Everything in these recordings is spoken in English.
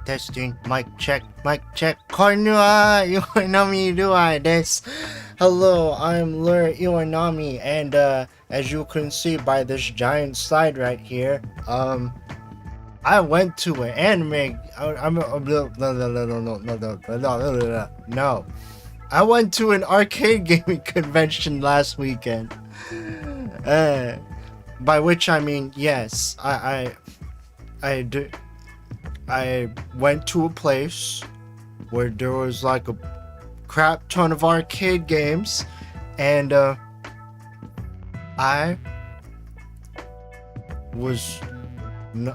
Testing, mic check. こんルアーIwanamiルアーです。Hello, I'm Lure Iwanami, and as you can see by this giant slide right here, I went to an anime. No. I went to an arcade gaming convention last weekend. By which I mean, yes, I went to a place where there was like a crap ton of arcade games, and I was I'm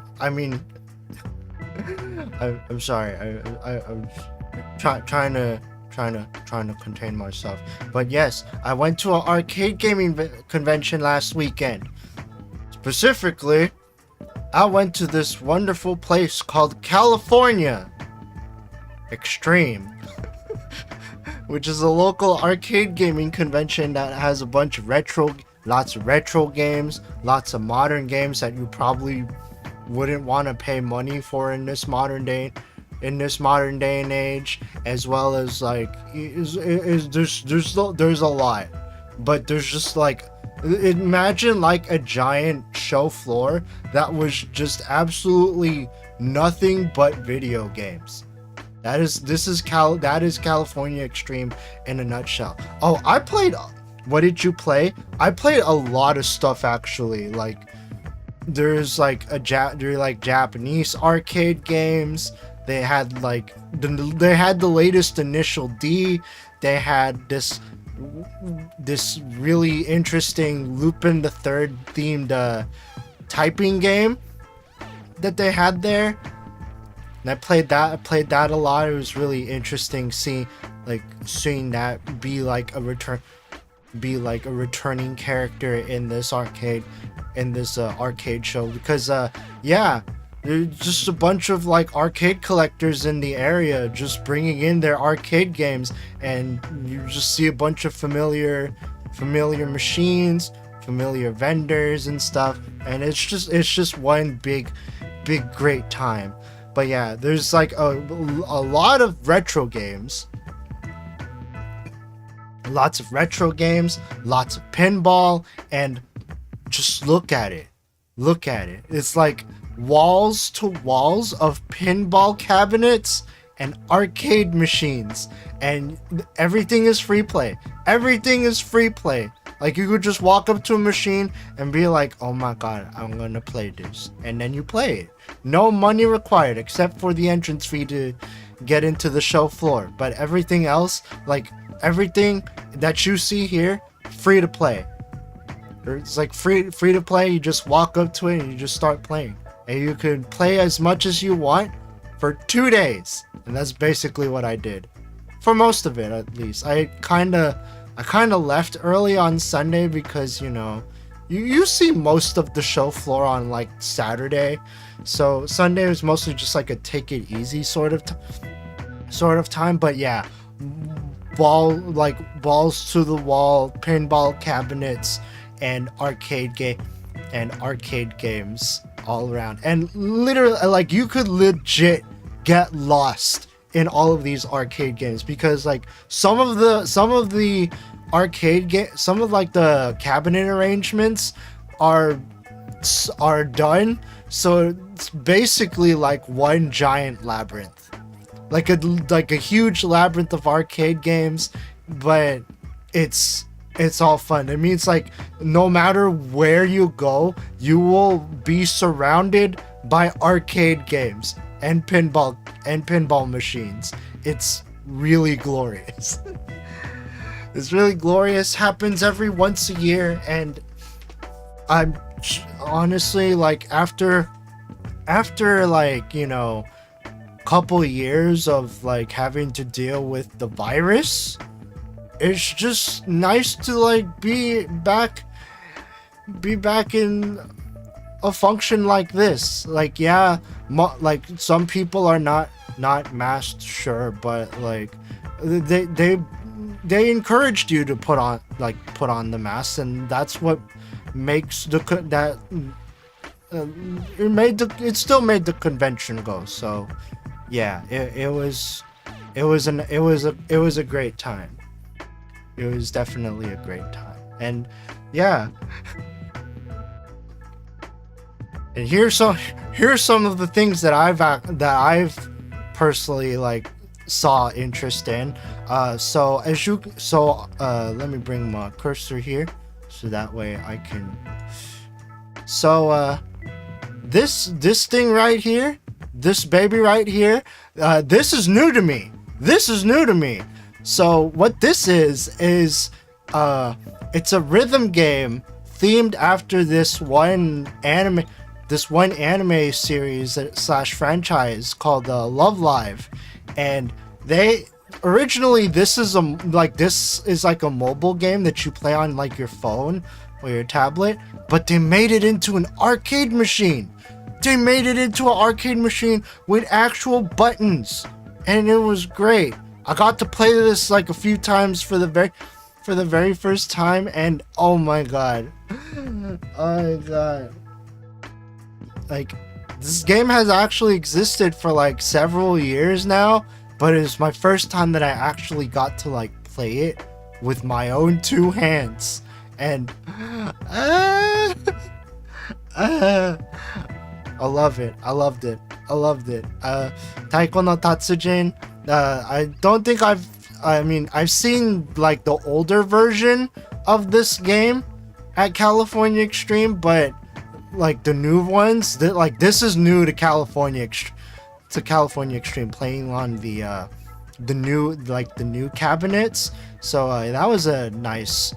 sorry. I'm trying to contain myself. But yes, I went to an arcade gaming convention last weekend. Specifically, I went to this wonderful place called California Extreme, which is a local arcade gaming convention that has a bunch of lots of retro games, lots of modern games that you probably wouldn't want to pay money for in this modern day and age, as well as like there's a lot, but there's just like, imagine like a giant show floor that was just absolutely nothing but video games. That is California Extreme in a nutshell. Oh, what did you play? I played a lot of stuff actually. Like there's like Japanese arcade games. They had the latest Initial D. They had this really interesting Lupin the Third themed typing game that they had there. And I played that a lot. It was really interesting seeing that be like a returning character in this arcade show, because there's just a bunch of like arcade collectors in the area just bringing in their arcade games, and you just see a bunch of familiar machines, familiar vendors and stuff, and it's just one big great time. But yeah, there's like a lot of retro games. Lots of pinball, and just look at it. It's like walls to walls of pinball cabinets and arcade machines, and everything is free play. Like you could just walk up to a machine and be like, oh my god, I'm gonna play this, and then you play it. No money required except for the entrance fee to get into the show floor, but everything else, like everything that you see here, free to play. It's like free to play. You just walk up to it and you just start playing, and you can play as much as you want for 2 days. And that's basically what I did for most of it, at least. I kind of left early on Sunday because, you know, you see most of the show floor on like Saturday, so Sunday was mostly just like a take it easy sort of time. But yeah, balls to the wall pinball cabinets and arcade games all around, and literally like you could legit get lost in all of these arcade games, because like some of the arcade game, some of like the cabinet arrangements are done, so it's basically like one giant labyrinth, like a huge labyrinth of arcade games, but it's all fun. It means like no matter where you go, you will be surrounded by arcade games and pinball machines. It's really glorious. It's really glorious. Happens every once a year, and I'm honestly like after like, you know, couple years of like having to deal with the virus, it's just nice to like be back in a function like this. Like yeah, like some people are not masked, sure, but like they encouraged you to put on the mask, and that's what makes it still made the convention go. So yeah, it was a great time. It was definitely a great time. And yeah, and here's some of the things that I've personally like saw interest in. So let me bring my cursor here so that way I can. So this thing right here, this baby right here, this is new to me. So what this is it's a rhythm game themed after this one anime series / franchise called Love Live. And they originally, this is like a mobile game that you play on like your phone or your tablet, but they made it into an arcade machine. With actual buttons, and it was great. I got to play this like a few times for the very first time, and oh my god. Like, this game has actually existed for like several years now, but it's my first time that I actually got to like play it with my own two hands. And I love it. I loved it. Taiko no Tatsujin. I don't think I've seen like the older version of this game at California Extreme, but like the new ones, this is new to California Extreme, playing on the new cabinets. So that was a nice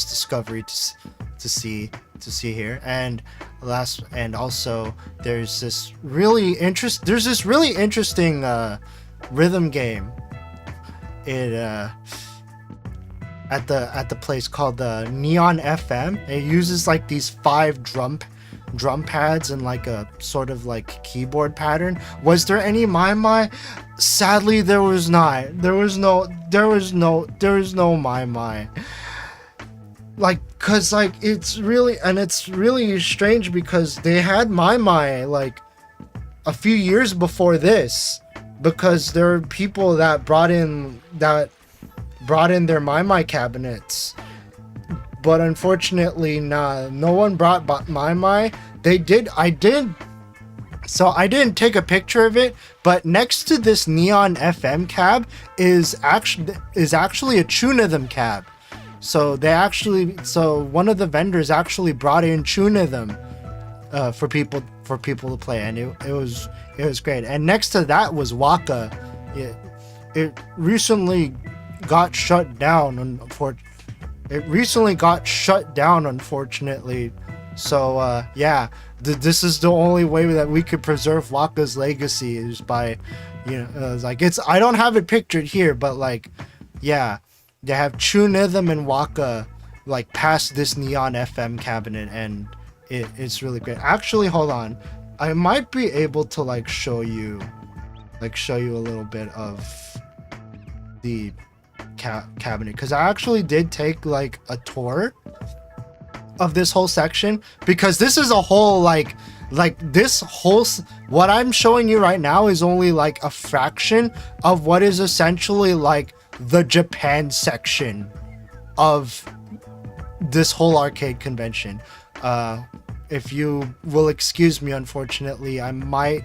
discovery to see here. And also there's this really interesting rhythm game at the place called the Neon FM. It uses like these 5 drum pads and like a sort of like keyboard pattern. Was there any My? Sadly, there was not. There was no My. Like, cause like it's really strange because they had My like a few years before this, because there are people that brought in their My cabinets, but unfortunately no one brought My. I didn't take a picture of it, but next to this Neon FM cab is actually a Tunithm cab. So one of the vendors actually brought in Tunithm for people to play, and it was great. And next to that was Waka. It recently got shut down, unfortunately. So yeah, this is the only way that we could preserve Waka's legacy, is by, I don't have it pictured here, but like, yeah, they have Tunithm and Waka like past this Neon FM cabinet, and it's really great. Actually, hold on, I might be able to show you a little bit of the cabinet, because I actually did take like a tour of this whole section, because this is a whole what I'm showing you right now is only like a fraction of what is essentially like the Japan section of this whole arcade convention. If you will excuse me, unfortunately, I might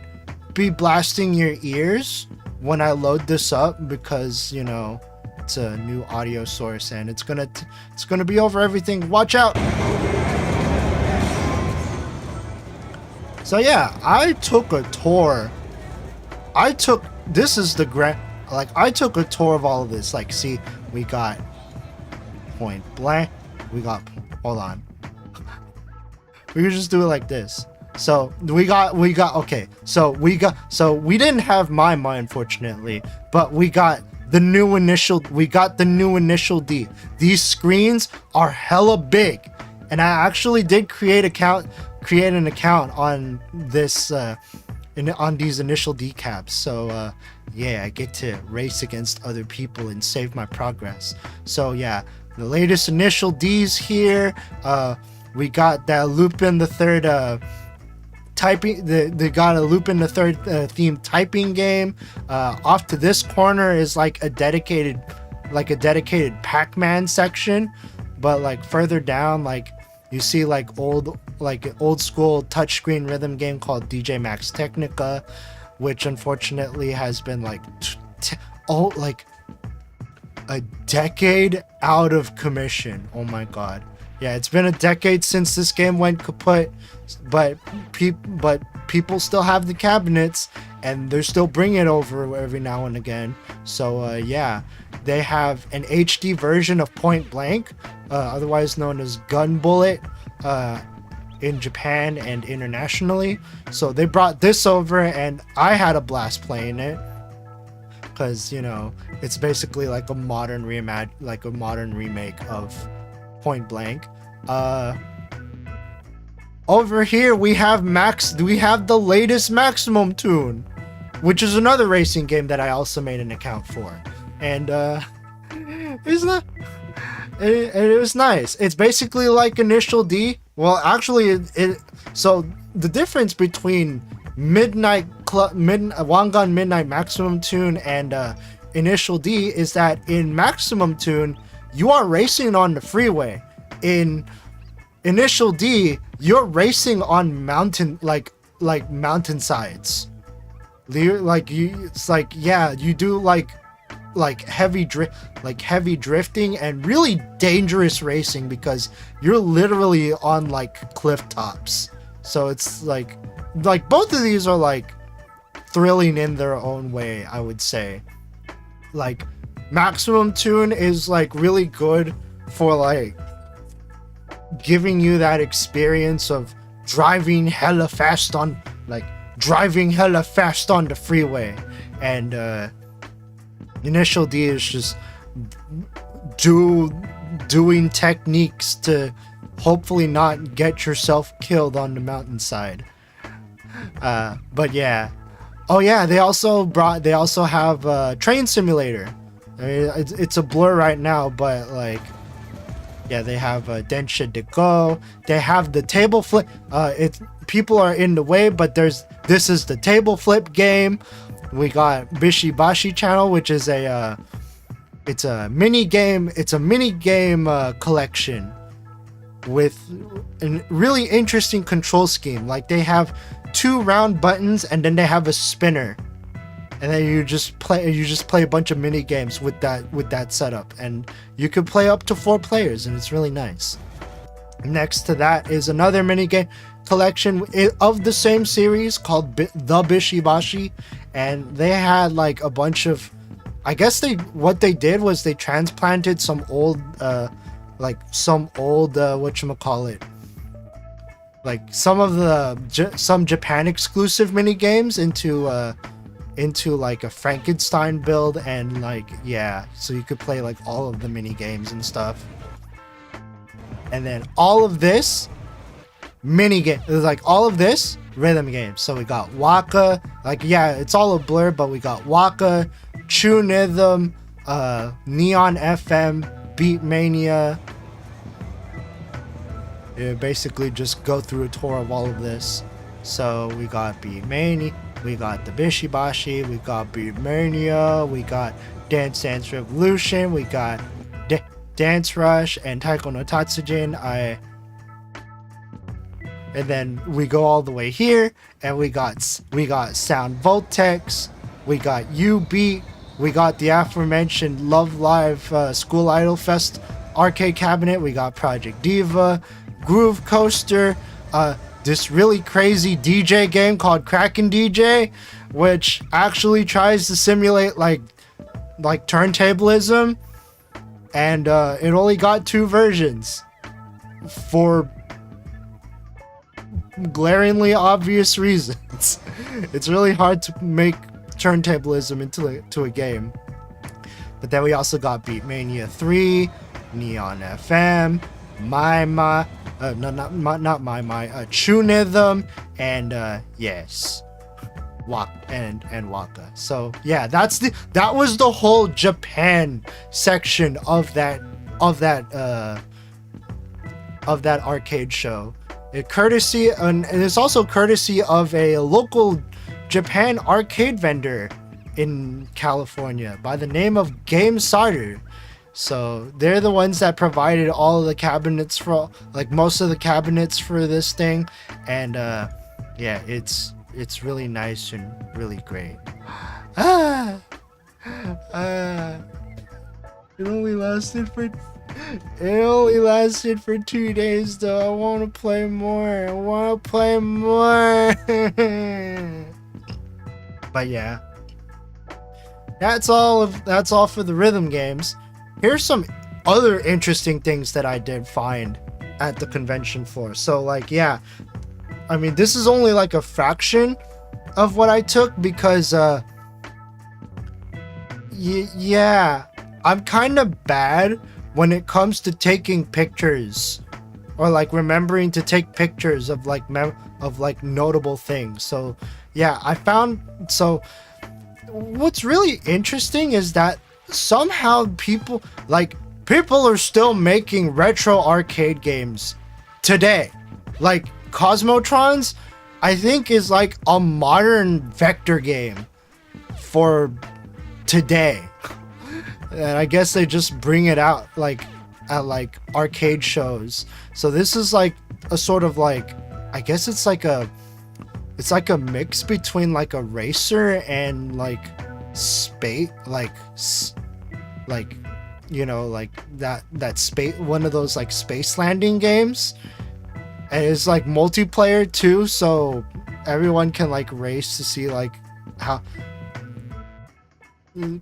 be blasting your ears when I load this up, because it's a new audio source and it's gonna be over everything. Watch out. So yeah, I took a tour. I took a tour of all of this. Like, see, we got point blank. Hold on. We could just do it like this. So we didn't have my unfortunately, but we got the new initial D. These screens are hella big, and I actually did create an account on this on these initial D caps. So yeah, I get to race against other people and save my progress. So yeah, the latest Initial D's here. We got that Lupin the Third typing. They got a Lupin the Third themed typing game. Off to this corner is like a dedicated Pac-Man section, but like further down, like you see like old school touchscreen rhythm game called DJ Max Technica, which unfortunately has been like a decade out of commission. Oh my god. Yeah, it's been a decade since this game went kaput, but people still have the cabinets and they're still bringing it over every now and again. So yeah, they have an HD version of Point Blank, otherwise known as Gun Bullet, in Japan and internationally. So they brought this over and I had a blast playing it, because, you know, it's basically like a modern remake of Point Blank. Over here we have the latest Maximum Tune, which is another racing game that I also made an account for, and it was nice. It's basically like Initial D. Well, actually, so the difference between Wangan Midnight Maximum Tune and Initial D is that in Maximum Tune you are racing on the freeway. In Initial D, you're racing on mountainsides. It's like, yeah, you do like heavy drifting and really dangerous racing, because you're literally on like cliff tops. So it's like both of these are like thrilling in their own way, I would say. Like Maximum Tune is like really good for like giving you that experience of driving hella fast on the freeway, and Initial D is just doing techniques to hopefully not get yourself killed on the mountainside. But yeah. Oh yeah, they also have Train Simulator. I mean, it's a blur right now, but like, yeah, they have Densha de Go. They have the table flip. People are in the way, but this is the table flip game. We got Bishi Bashi Channel, which is a mini game. It's a mini game collection with a really interesting control scheme. Like they have 2 round buttons and then they have a spinner, and then you just play a bunch of mini games with that setup, and you can play up to 4 players, and it's really nice. Next to that is another mini game collection of the same series called the Bishi Bashi, and they had like a bunch of, I guess what they did was they transplanted some old whatchamacallit, like some Japan exclusive mini games into like a Frankenstein build, and like, yeah, so you could play like all of the mini games and stuff. And then all of this rhythm games. So we got Waka, like, yeah, it's all a blur, but we got Waka, Tunithm, Neon FM, Beat Mania. You basically just go through a tour of all of this. So we got Beat Mania, we got the Bishi Bashi, we got Beat Mania, we got Dance Dance Revolution, we got Dance Rush and Taiko no Tatsujin. And then we go all the way here, and we got Sound Voltex, we got U-Beat, we got the aforementioned Love Live School Idol Fest arcade cabinet, we got Project Diva, Groove Coaster, this really crazy DJ game called Kraken DJ, which actually tries to simulate like turntablism, and it only got 2 versions for glaringly obvious reasons. It's really hard to make turntablism into a game. But then we also got Beat Mania 3, Neon FM, Tunithm, and yes, Waka. So yeah, that was the whole Japan section of that of that arcade show. Courtesy, and it's also courtesy of a local Japan arcade vendor in California by the name of Game Cider. So they're the ones that provided all of the cabinets for, like, most of the cabinets for this thing, and yeah, it's really nice and really great. It only lasted for 2 days though. I want to play more. But yeah, that's all for the rhythm games. Here's some other interesting things that I did find at the convention floor. So, like, yeah, I mean, this is only like a fraction of what I took because yeah, I'm kind of bad when it comes to taking pictures or like remembering to take pictures of like notable things. So yeah, so what's really interesting is that somehow people are still making retro arcade games today. Like Cosmotrons, I think, is like a modern vector game for today. And I guess they just bring it out like at like arcade shows. So this is like a sort of like, I guess it's like a mix between like a racer and like space, like you know, like that space, one of those like space landing games. And it's like multiplayer too, so everyone can like race to see like how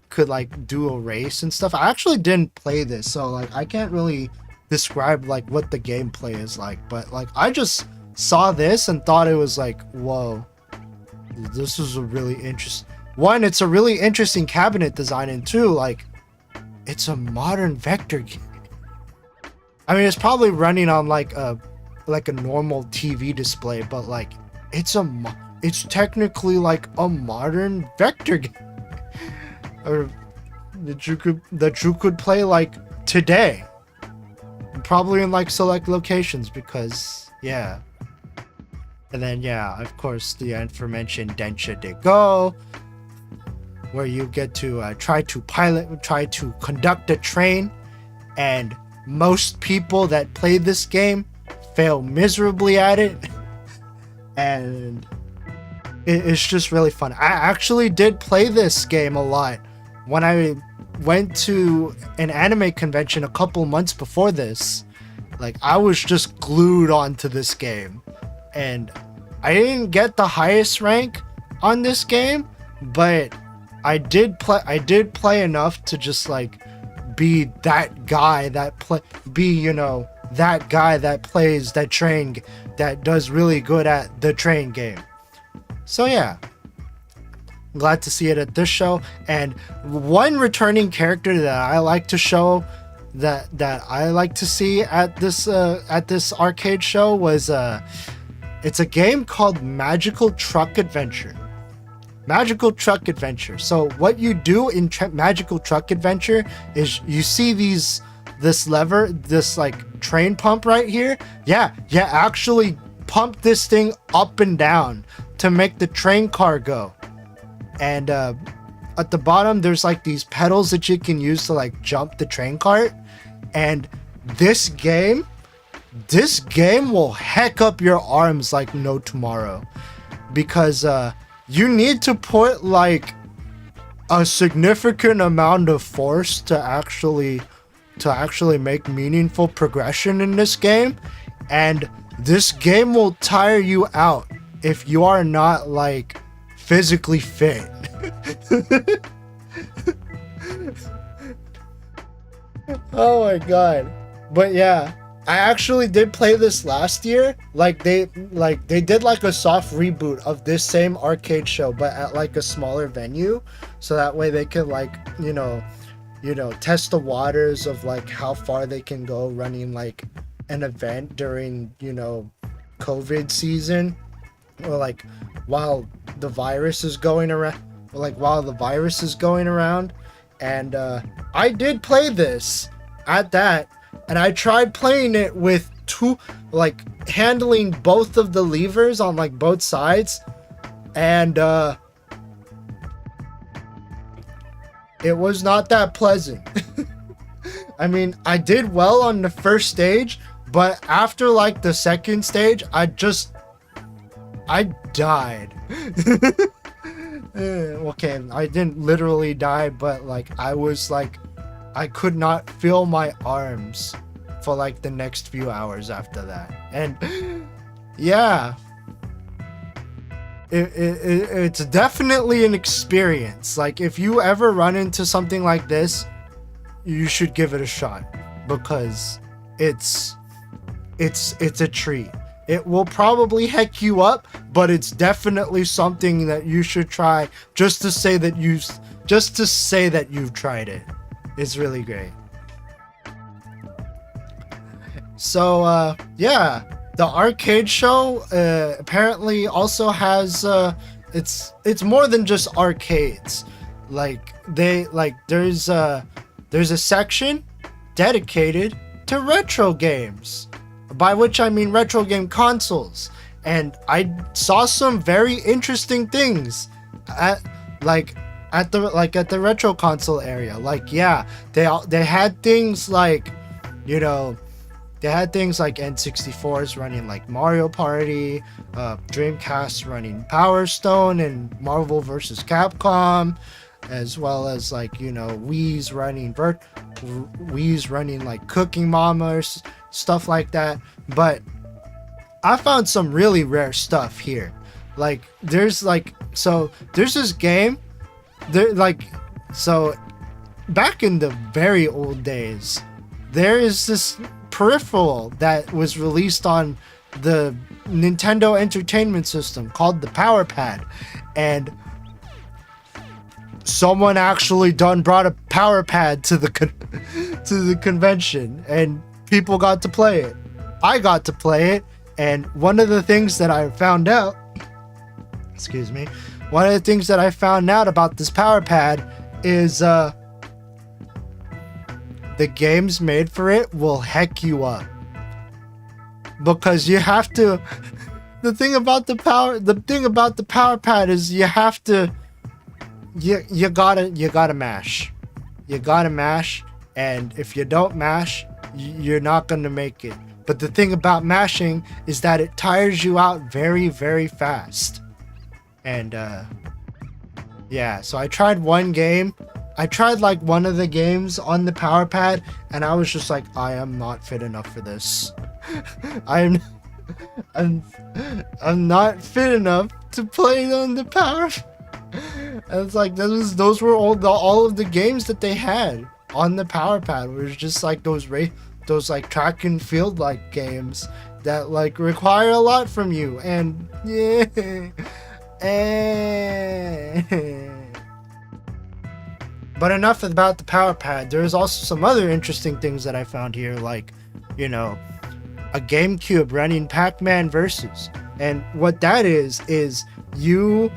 could like do a race and stuff. I actually didn't play this, so like I can't really describe like what the gameplay is like, but like I just saw this and thought it was like, whoa, this is a really interesting one. It's a really interesting cabinet design, and two, like, it's a modern vector game. I mean, it's probably running on like a normal TV display, but like it's technically like a modern vector game. Or that you could play like today, probably in like select locations, because yeah. And then yeah, of course, the aforementioned Densha de Go, where you get to try to conduct a train, and most people that play this game fail miserably at it. And it's just really fun. I actually did play this game a lot when I went to an anime convention a couple months before this. Like, I was just glued onto this game, and I didn't get the highest rank on this game, but I did play enough to just like be that guy that plays that train, that does really good at the train game. So yeah, glad to see it at this show. And one returning character that I like to show, that I like to see at this arcade show was it's a game called Magical Truck Adventure. Magical Truck Adventure. So what you do in Magical Truck Adventure is you see this lever, this like train pump right here. Yeah, actually pump this thing up and down to make the train car go. And at the bottom there's like these pedals that you can use to like jump the train cart. And this game will heck up your arms like no tomorrow, because you need to put like a significant amount of force to actually make meaningful progression in this game. And this game will tire you out if you are not like physically fit. Oh my god. But yeah, I actually did play this last year. Like they did like a soft reboot of this same arcade show, but at like a smaller venue, so that way they can like, you know, test the waters of like how far they can go running like an event during, you know, COVID season, or like while the virus is going around, And I did play this, at that, and I tried playing it with two, like handling both of the levers on like both sides, and it was not that pleasant. I mean, I did well on the first stage, but after like the second stage, I died. Okay, I didn't literally die, but like I was like, I could not feel my arms for like the next few hours after that. And yeah, it's definitely an experience. Like if you ever run into something like this, you should give it a shot, because it's a treat. It will probably heck you up, but it's definitely something that you should try just to say that you've tried it. It's really great. So yeah, the arcade show apparently also has it's more than just arcades. Like there's a section dedicated to retro games, by which I mean retro game consoles, and I saw some very interesting things at the retro console area. Like, yeah, they had things like, you know, they had things like N64s running like Mario Party, Dreamcast running Power Stone and Marvel vs. Capcom, as well as like, you know, Wii's running like Cooking Mama or stuff like that. But I found some really rare stuff here. Like there's this game there, like, so back in the very old days, there is this peripheral that was released on the Nintendo Entertainment System called the Power Pad, and someone actually brought a Power Pad to the convention, and people got to play it. I got to play it, and one of the things that I found out, one of the things that I found out about this Power Pad is the games made for it will heck you up, because you have to. The thing about the Power Pad is you have to. You gotta mash. You gotta mash, and if you don't mash, you're not gonna make it. But the thing about mashing is that it tires you out very, very fast. And yeah, so I tried one game. I tried like one of the games on the Power Pad, and I was just like, I am not fit enough for this. I'm not fit enough to play it on the Power. And it's like those were all of the games that they had on the Power Pad. It was just like those like track and field like games that like require a lot from you. And yeah. But enough about the Power Pad. There's also some other interesting things that I found here, like, you know, a GameCube running Pac-Man Versus. And what that is you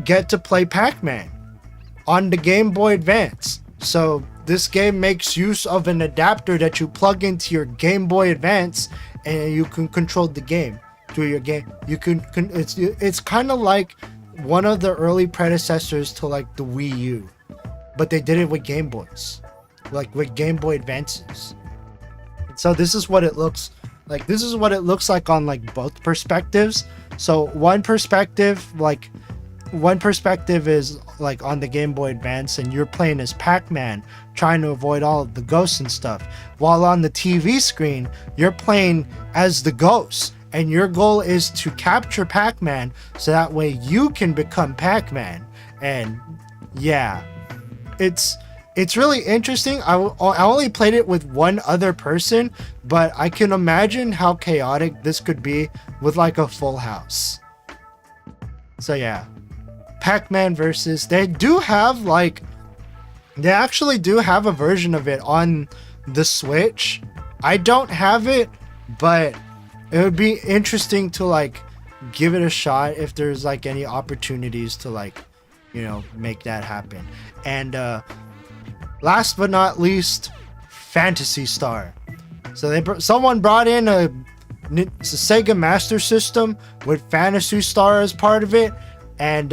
get to play Pac-Man on the Game Boy Advance. So this game makes use of an adapter that you plug into your Game Boy Advance, and you can control the game through your game. You can it's kind of like one of the early predecessors to like the Wii U, but they did it with Game Boys, like with Game Boy Advances. So this is what it looks like. This is what it looks like on like both perspectives. So one perspective is like on the Game Boy Advance, and you're playing as Pac-Man, trying to avoid all of the ghosts and stuff. While on the TV screen, you're playing as the ghosts, and your goal is to capture Pac-Man so that way you can become Pac-Man. And yeah, it's really interesting. I only played it with one other person, but I can imagine how chaotic this could be with like a full house. So yeah, Pac-Man Versus. They actually do have a version of it on the Switch. I don't have it, but it would be interesting to like give it a shot if there's like any opportunities to like, you know, make that happen. And last but not least, Phantasy Star. So someone brought in a Sega Master System with Phantasy Star as part of it, and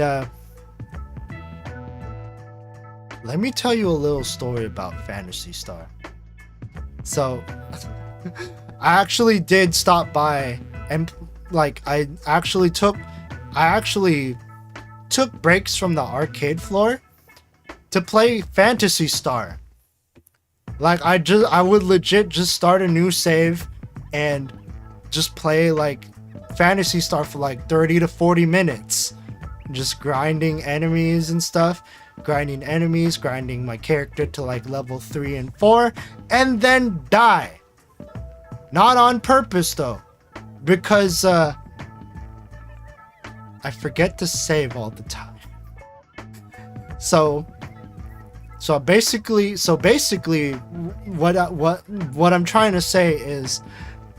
let me tell you a little story about Phantasy Star. So I actually did stop by, and like I actually took breaks from the arcade floor to play Phantasy Star. Like I would legit just start a new save and just play like Phantasy Star for like 30 to 40 minutes, just grinding enemies and stuff, grinding my character to like level 3 and 4, and then die. Not on purpose though, because I forget to save all the time. So basically what I'm trying to say is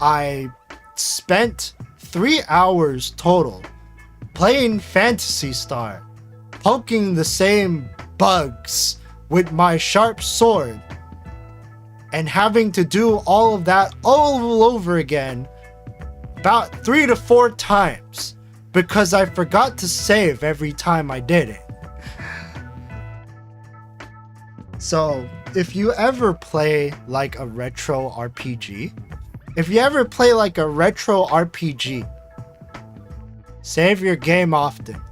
I spent 3 hours total playing Phantasy Star, poking the same bugs with my sharp sword, and having to do all of that all over again about 3 to 4 times because I forgot to save every time I did it. So if you ever play like a retro RPG, save your game often.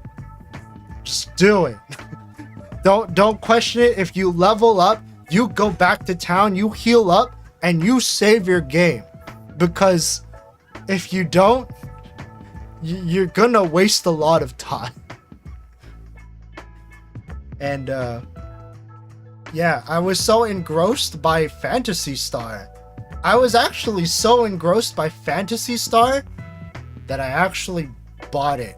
Just do it. Don't question it. If you level up, you go back to town, you heal up, and you save your game. Because if you don't, you're gonna waste a lot of time. And yeah, I was so engrossed by Phantasy Star. I was actually so engrossed by Phantasy Star that I actually bought it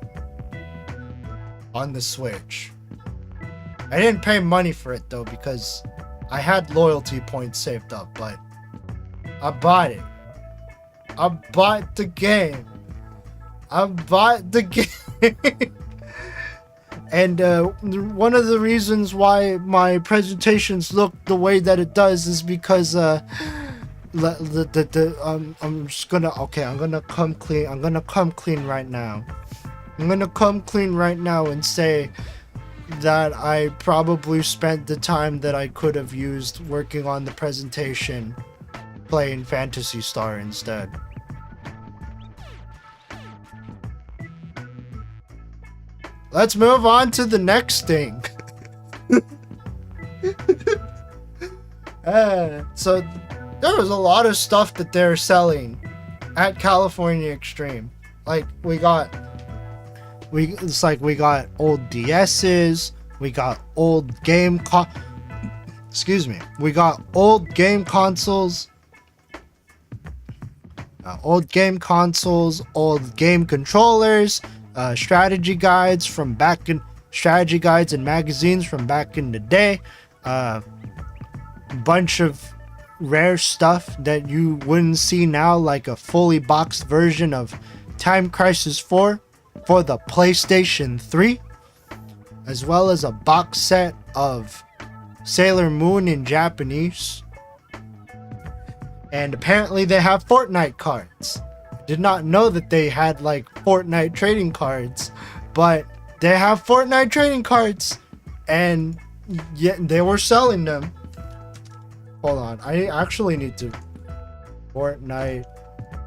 on the Switch. I didn't pay money for it though because I had loyalty points saved up, but I bought it. I bought the game. And one of the reasons why my presentations look the way that it does is because I'm gonna come clean right now. I'm gonna come clean right now and say that I probably spent the time that I could have used working on the presentation playing Phantasy Star instead. Let's move on to the next thing. So there was a lot of stuff that they're selling at California Extreme. Like we got old DS's, we got old game we got old game consoles, old game controllers, strategy guides and magazines from back in the day, bunch of rare stuff that you wouldn't see now, like a fully boxed version of Time Crisis 4 for the PlayStation 3, as well as a box set of Sailor Moon in Japanese. And apparently they have Fortnite cards. Did not know that they had like Fortnite trading cards, but they have Fortnite trading cards, and yet they were selling them. Hold on, I actually need to Fortnite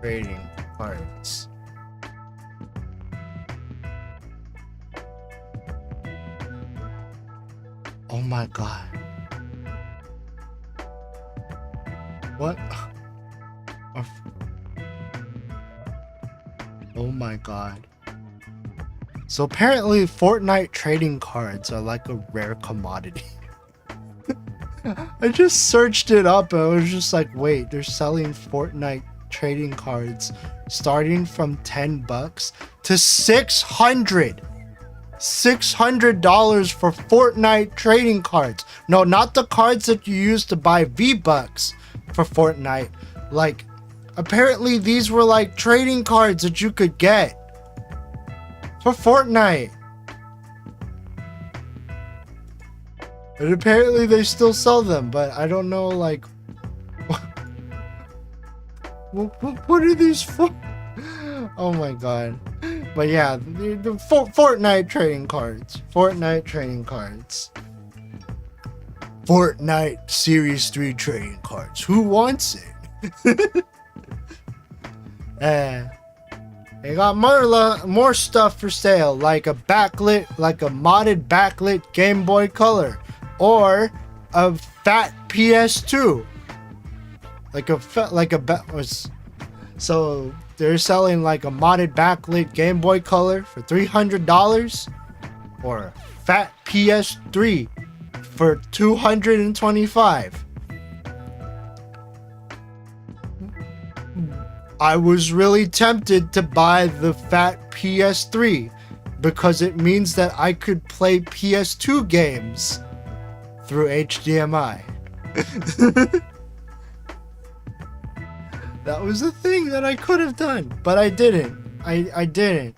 trading cards. Oh my god. What? Oh my god. So apparently Fortnite trading cards are like a rare commodity. I just searched it up and I was just like, wait, they're selling Fortnite trading cards starting from $10 to $600 for Fortnite trading cards. No, not the cards that you use to buy V-Bucks for Fortnite. Like, apparently these were like trading cards that you could get for Fortnite. And apparently they still sell them, but I don't know like What are these for? Oh my god. But yeah, the Fortnite trading cards. Fortnite trading cards. Fortnite Series 3 trading cards. Who wants it? They got more stuff for sale, like a modded backlit Game Boy Color, or a fat PS2. So they're selling like a modded backlit Game Boy Color for $300, or a fat PS3 for $225. I was really tempted to buy the fat PS3 because it means that I could play PS2 games through HDMI. That was a thing that I could have done, but I didn't. I didn't.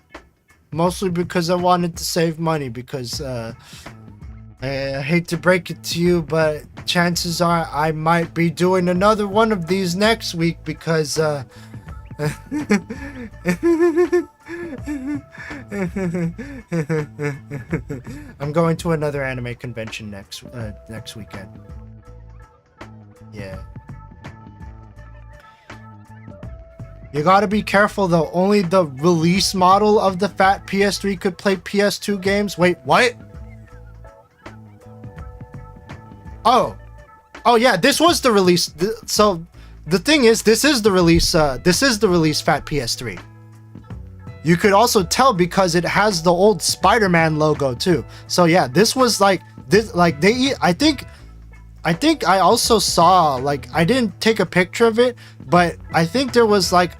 Mostly because I wanted to save money, because I hate to break it to you, but chances are I might be doing another one of these next week, because I'm going to another anime convention next weekend. Yeah. You gotta be careful though. Only the release model of the fat PS3 could play PS2 games. Wait, what? Oh yeah, this was the release. So the thing is, this is the release fat PS3. You could also tell because it has the old Spider-Man logo too. So yeah, this was like this. Like I think I also saw, like, I didn't take a picture of it, but I think there was like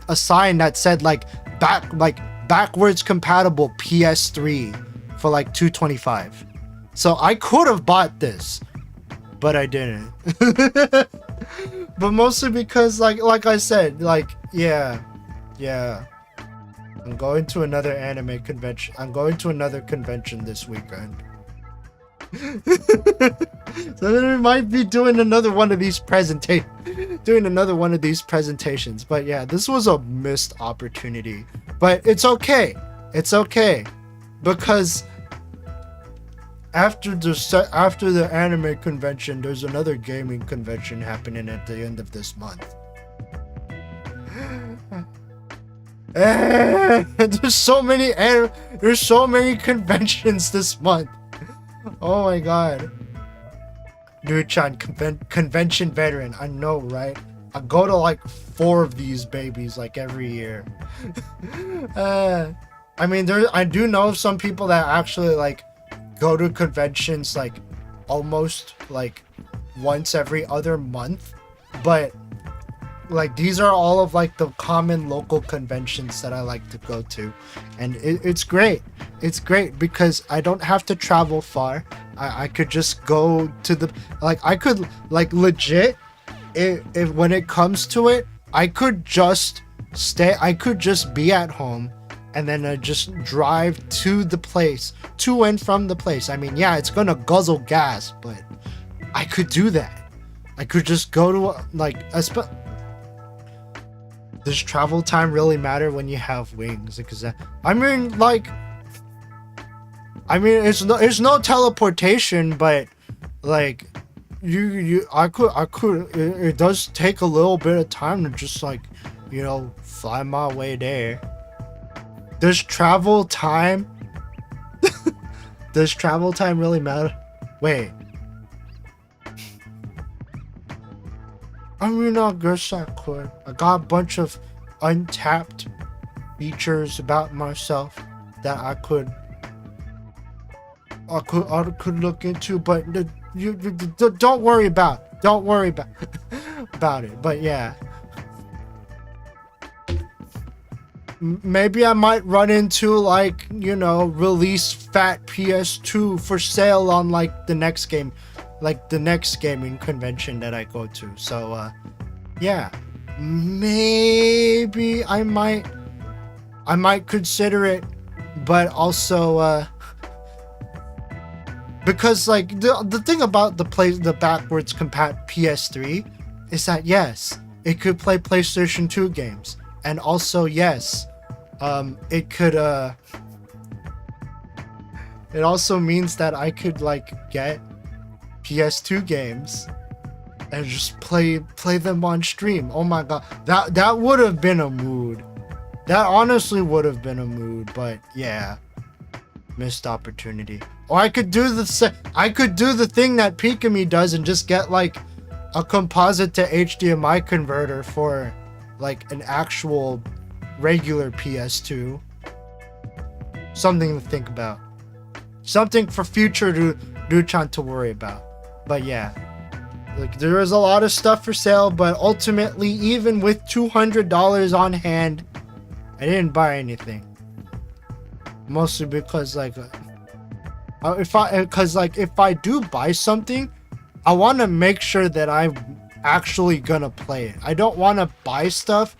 a sign that said like backwards compatible PS3 for like $225. So I could have bought this, but I didn't. But mostly because like I said, like, yeah. I'm going to another anime convention. I'm going to another convention this weekend. So then we might be doing another one of these presentations. But yeah, this was a missed opportunity. But it's okay. It's okay, because after the anime convention, there's another gaming convention happening at the end of this month. There's so many conventions this month. Oh my god. New-chan, convention veteran. I know, right? I go to like 4 of these babies like every year. I mean, I do know some people that actually like go to conventions like almost like once every other month, but like these are all of like the common local conventions that I like to go to, and it's great. It's great because I don't have to travel far. I could just go to the, like, I could like legit, if when it comes to it, I could just be at home and then just drive to the place, to and from the place. I mean, yeah, it's gonna guzzle gas, but I could do that. I could just go to like does travel time really matter when you have wings? Because I mean, it's no teleportation, but like I could it does take a little bit of time to just like, you know, fly my way there. Does travel time really matter? Wait. I mean, I guess I could. I got a bunch of untapped features about myself that I could look into, but you don't worry about it. But yeah, maybe I might run into like, you know, release fat PS2 for sale on like the next game. Like the next gaming convention that I go to. So yeah, maybe I might consider it, but also because like the thing about the backwards compat PS3 is that yes, it could play PlayStation 2 games. And also, yes, it could, it also means that I could like get PS2 games and just play them on stream. Oh my god, that would have been a mood. That honestly would have been a mood, but yeah, missed opportunity. Or I could do the thing that Pikami does and just get like a composite to HDMI converter for like an actual regular PS2. Something to think about. Something for future Ruchan to worry about. But yeah, like there is a lot of stuff for sale, but ultimately, even with $200 on hand, I didn't buy anything. Mostly because like, if I do buy something, I want to make sure that I'm actually gonna play it. I don't want to buy stuff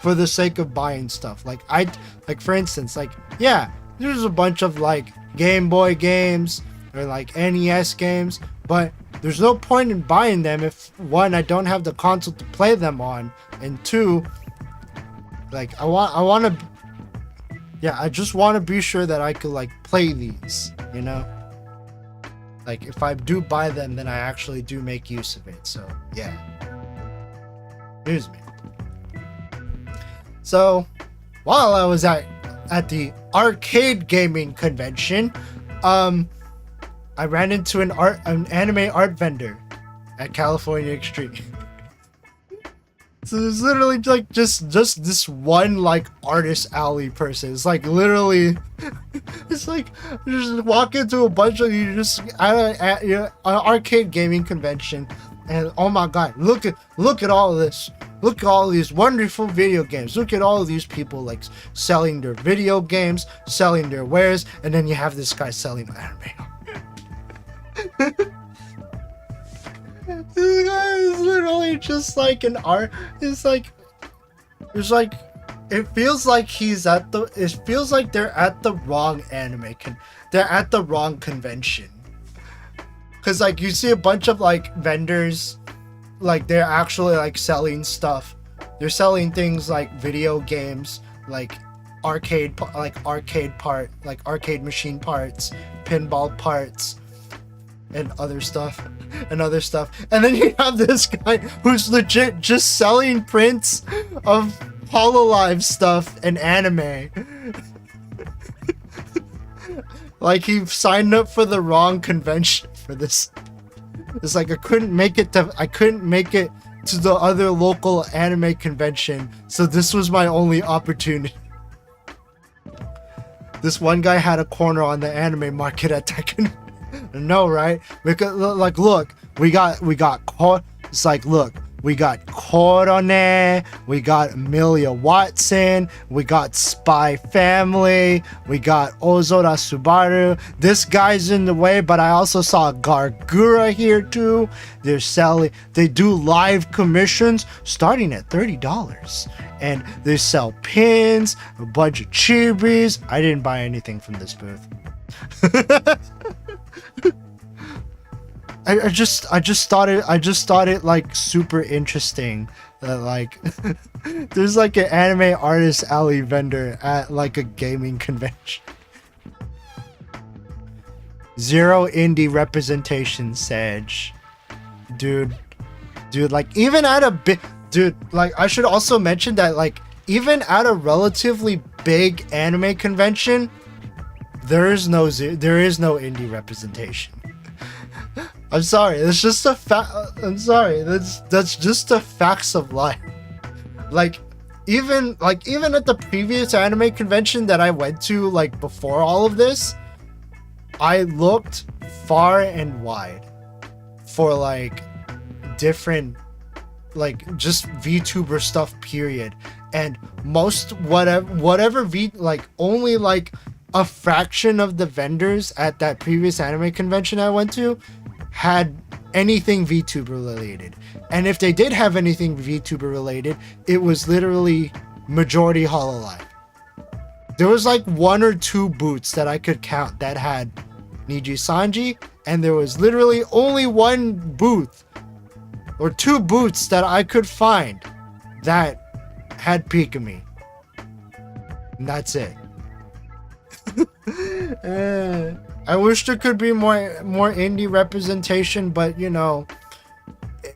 for the sake of buying stuff. Like for instance, like yeah, there's a bunch of like Game Boy games or like NES games, but there's no point in buying them if one, I don't have the console to play them on, and two, like I just want to be sure that I could like play these, you know? Like if I do buy them, then I actually do make use of it. So yeah. Excuse me. So while I was at the arcade gaming convention, I ran into an anime art vendor at California Extreme. So there's literally like just this one like artist alley person. It's like literally, it's like you just walk into a bunch of you just at an arcade gaming convention, and oh my god, look at all of this. Look at all these wonderful video games. Look at all of these people like selling their video games, selling their wares, and then you have this guy selling anime. This guy is literally just like an art. It's like it feels like it feels like they're at the wrong they're at the wrong convention. Cause like you see a bunch of like vendors, like they're actually like selling stuff. They're selling things like video games, like arcade machine parts, pinball parts, and other stuff. And then you have this guy who's legit just selling prints of Hololive stuff and anime. Like he signed up for the wrong convention for this. It's like I couldn't make it to the other local anime convention, so this was my only opportunity. This one guy had a corner on the anime market at Tekken. No, right? Because like, look, we got caught. It's like, look, we got Korone, we got Amelia Watson, we got Spy Family, we got Ozora Subaru. This guy's in the way, but I also saw Gargura here too. They do live commissions starting at $30. And they sell pins, a bunch of chibis. I didn't buy anything from this booth. I just thought it like super interesting that like there's like an anime artist alley vendor at like a gaming convention. Zero indie representation, Sage. Dude, like even at a bit, dude, like I should also mention that like even at a relatively big anime convention, there is no indie representation. I'm sorry, it's just a fact. I'm sorry, that's just the facts of life. Like even at the previous anime convention that I went to, like before all of this, I looked far and wide for like different, like just VTuber stuff, period. And most whatever only like a fraction of the vendors at that previous anime convention I went to had anything VTuber related. And if they did have anything VTuber related, it was literally majority Hololive. There was like one or two booths that I could count that had Niji Sanji, and there was literally only one booth or two booths that I could find that had Pikami. And that's it. I wish there could be more indie representation, but you know,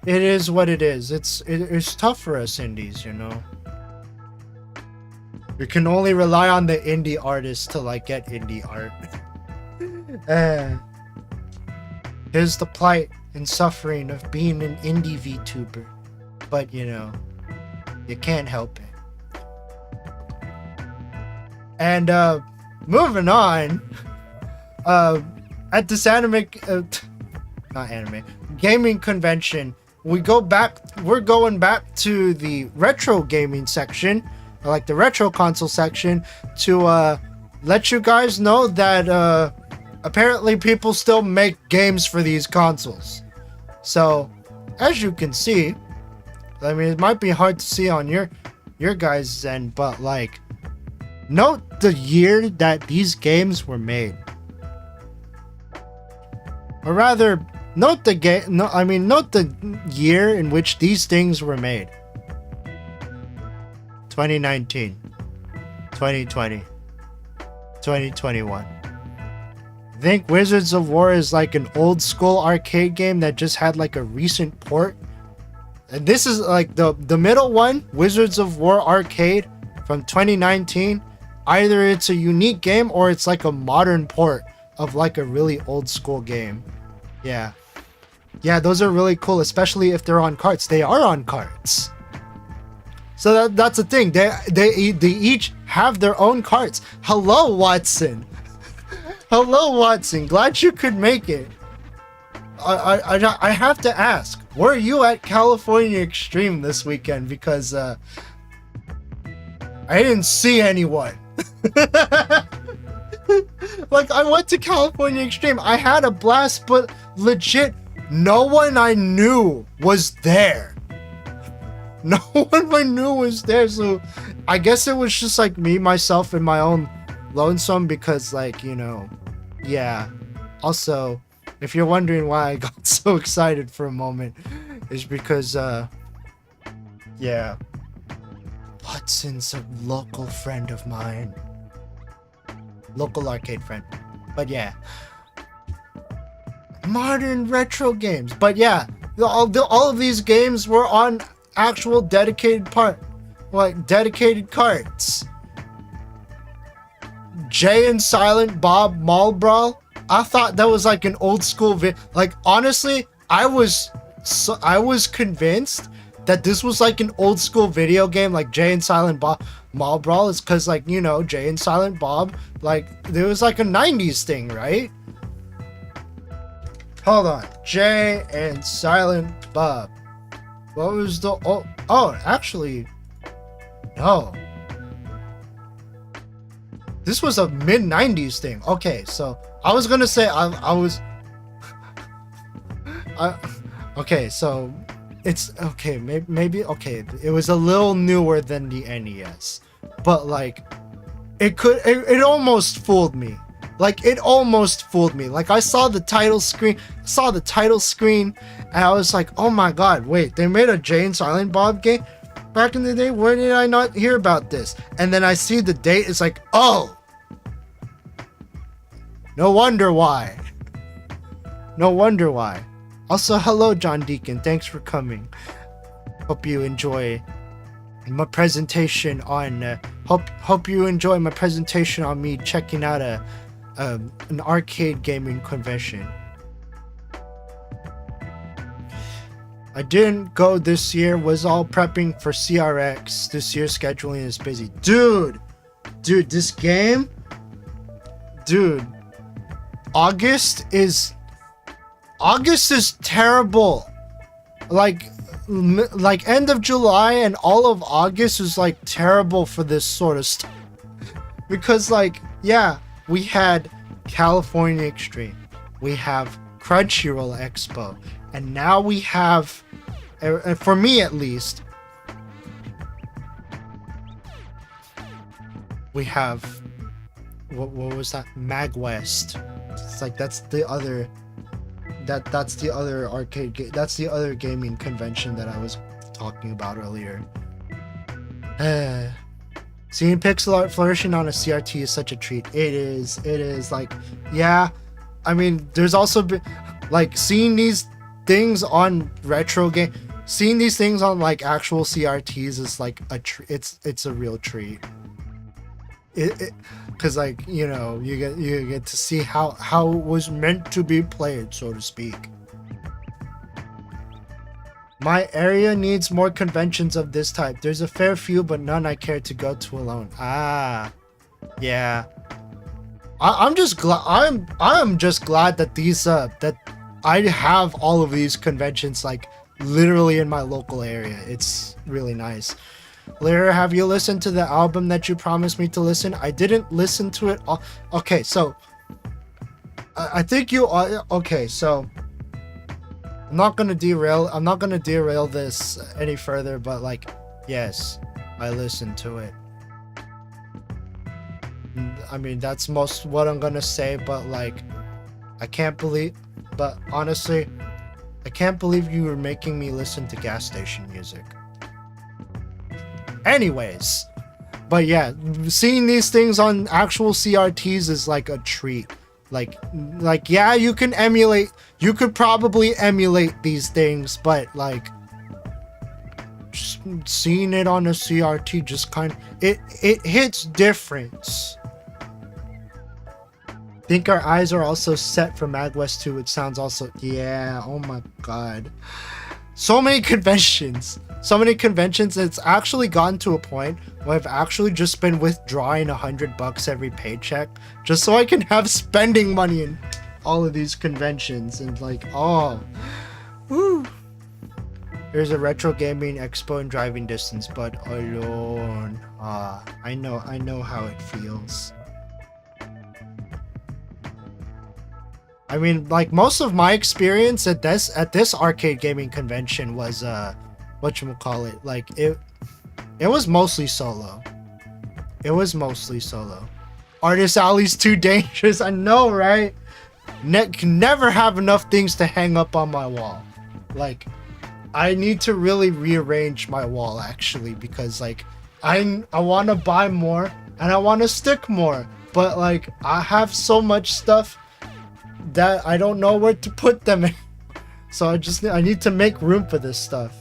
it is what it is. It's tough for us indies, you know. We can only rely on the indie artists to like get indie art. Here's the plight and suffering of being an indie VTuber, but you know, you can't help it. And moving on, at this gaming convention, we're going back to the retro gaming section, or like the retro console section, to let you guys know that apparently people still make games for these consoles. So as you can see, I mean, it might be hard to see on your guys' end, but like, note the year that these games were made. Or rather, note the year in which these things were made. 2019, 2020, 2021. I think Wizards of War is like an old school arcade game that just had like a recent port. And this is like the middle one, Wizards of War Arcade from 2019. Either it's a unique game or it's like a modern port of like a really old school game. Yeah, those are really cool, especially if they're on carts. They are on carts. So that's the thing. They each have their own carts. Hello, Watson. Hello, Watson. Glad you could make it. I have to ask, were you at California Extreme this weekend? Because I didn't see anyone. Like, I went to California Extreme. I had a blast, but legit, no one I knew was there. No one I knew was there. So I guess it was just like me, myself, and my own lonesome, because like, you know, yeah. Also, if you're wondering why I got so excited for a moment, is because yeah, Watson's a local friend of mine. Local arcade friend. But yeah, modern retro games. But yeah, all of these games were on actual dedicated carts. Jay and Silent Bob Mall Brawl. I thought that was like an old school like, honestly, I was convinced that this was like an old school video game, like Jay and Silent Bob Mall Brawl. Is because, like, you know, Jay and Silent Bob, like, there was like a 90s thing, right? Hold on. Jay and Silent Bob. What was the... Oh, actually... No. This was a mid-90s thing. Okay, so... I was gonna say... okay, so... It's... Okay, maybe... Okay, it was a little newer than the NES. But, like... It almost fooled me. Like, it almost fooled me. Like, I saw the title screen, and I was like, oh my god, wait, they made a Jay and Silent Bob game back in the day? Where did I not hear about this? And then I see the date, it's like, oh! No wonder why. No wonder why. Also, hello, John Deacon, thanks for coming. Hope you enjoy my presentation on, hope you enjoy my presentation on me checking out an arcade gaming convention. I didn't go this year, was all prepping for CRX. This year's scheduling is busy. Dude, this game, August is terrible. Like end of July and all of August is like terrible for this sort of stuff. Because, like, yeah, we had California Extreme, we have Crunchyroll Expo, and now we have, for me at least, we have, what was that? MagWest. It's like, that's the other arcade that's the other gaming convention that I was talking about earlier. Seeing pixel art flourishing on a CRT is such a treat. It is like, yeah. I mean, there's also been like seeing these things on retro game, seeing these things on like actual CRTs is like it's a real treat. Because like, you know, you get to see how it was meant to be played, so to speak. My area needs more conventions of this type. There's a fair few, but none I care to go to alone. Ah, yeah. I'm just glad. I'm just glad that these that I have all of these conventions like literally in my local area. It's really nice. Lure, have you listened to the album that you promised me to listen? I didn't listen to it all. Okay, so I think you are okay. So. I'm not gonna derail this any further, but like, yes, I listened to it. I mean, that's most what I'm gonna say, but like, but honestly, I can't believe you were making me listen to gas station music. Anyways, but yeah, seeing these things on actual CRTs is like a treat. Like yeah, you could probably emulate these things, but like just seeing it on a CRT just it hits difference. Think our eyes are also set for MagWest 2. It sounds also, yeah, oh my god. So many conventions. It's actually gotten to a point where I've actually just been withdrawing $100 every paycheck just so I can have spending money in all of these conventions and like, oh, woo. There's a retro gaming expo in driving distance, but alone. I know how it feels. I mean, like most of my experience at this arcade gaming convention was whatchamacallit, like it was mostly solo. Artist Alley's too dangerous. I know, right? Can never have enough things to hang up on my wall. Like, I need to really rearrange my wall actually, because like I want to buy more and I want to stick more, but like I have so much stuff that I don't know where to put them in. So I need to make room for this stuff.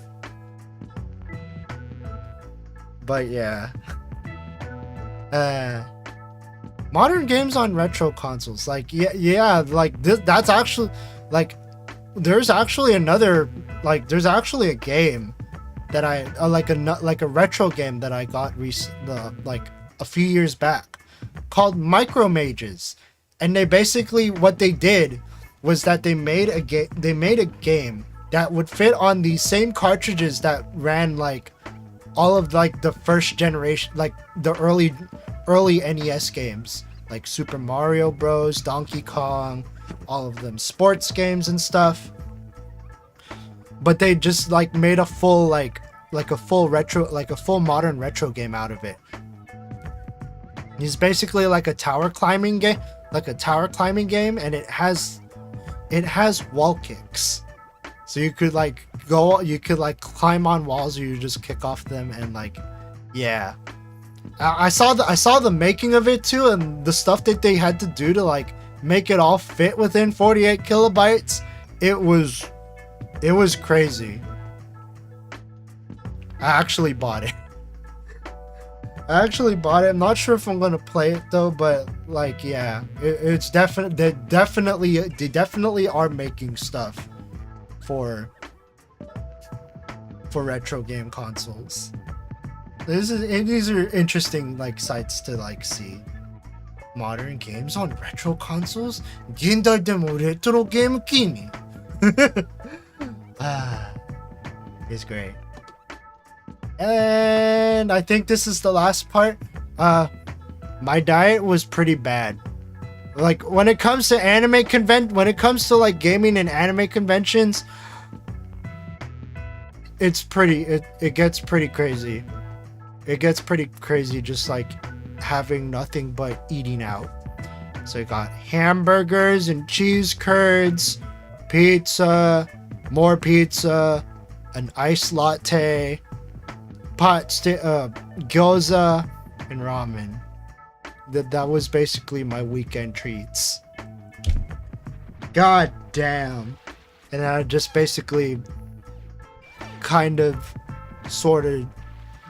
But yeah. Modern games on retro consoles, like yeah, like that's actually like there's actually a game that I like a retro game that I got like a few years back called Micro Mages. And they basically, what they did was that they made a game that would fit on the same cartridges that ran like all of like the first generation, like the early NES games, like Super Mario Bros, Donkey Kong, all of them, sports games and stuff. But they just like made a full modern retro game out of it. It's basically like a tower climbing game. And it has wall kicks, so you could like climb on walls, or you just kick off them, and like, yeah, I saw the making of it too, and the stuff that they had to do to like make it all fit within 48 kilobytes. It was crazy. I actually bought it. I'm not sure if I'm gonna play it though, but like, yeah, it's they definitely are making stuff for retro game consoles. These are interesting like sites to like see. Modern games on retro consoles? 現代でもレトロゲーム機に. It's great. And I think this is the last part. My diet was pretty bad. Like when it comes to like gaming and anime conventions, it gets pretty crazy. It gets pretty crazy just like having nothing but eating out. So you got hamburgers and cheese curds, pizza, more pizza, an iced latte, gyoza and ramen. That was basically my weekend treats. God damn. And I just basically kind of sort of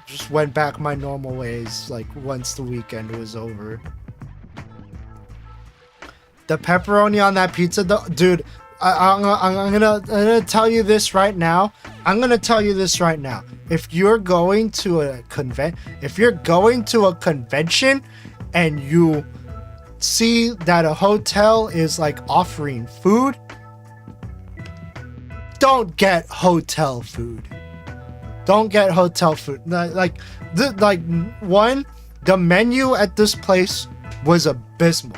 just went back my normal ways like once the weekend was over. The pepperoni on that pizza though, dude, I'm gonna tell you this right now. If you're going to a convention and you see that a hotel is like offering food, don't get hotel food. The menu at this place was abysmal.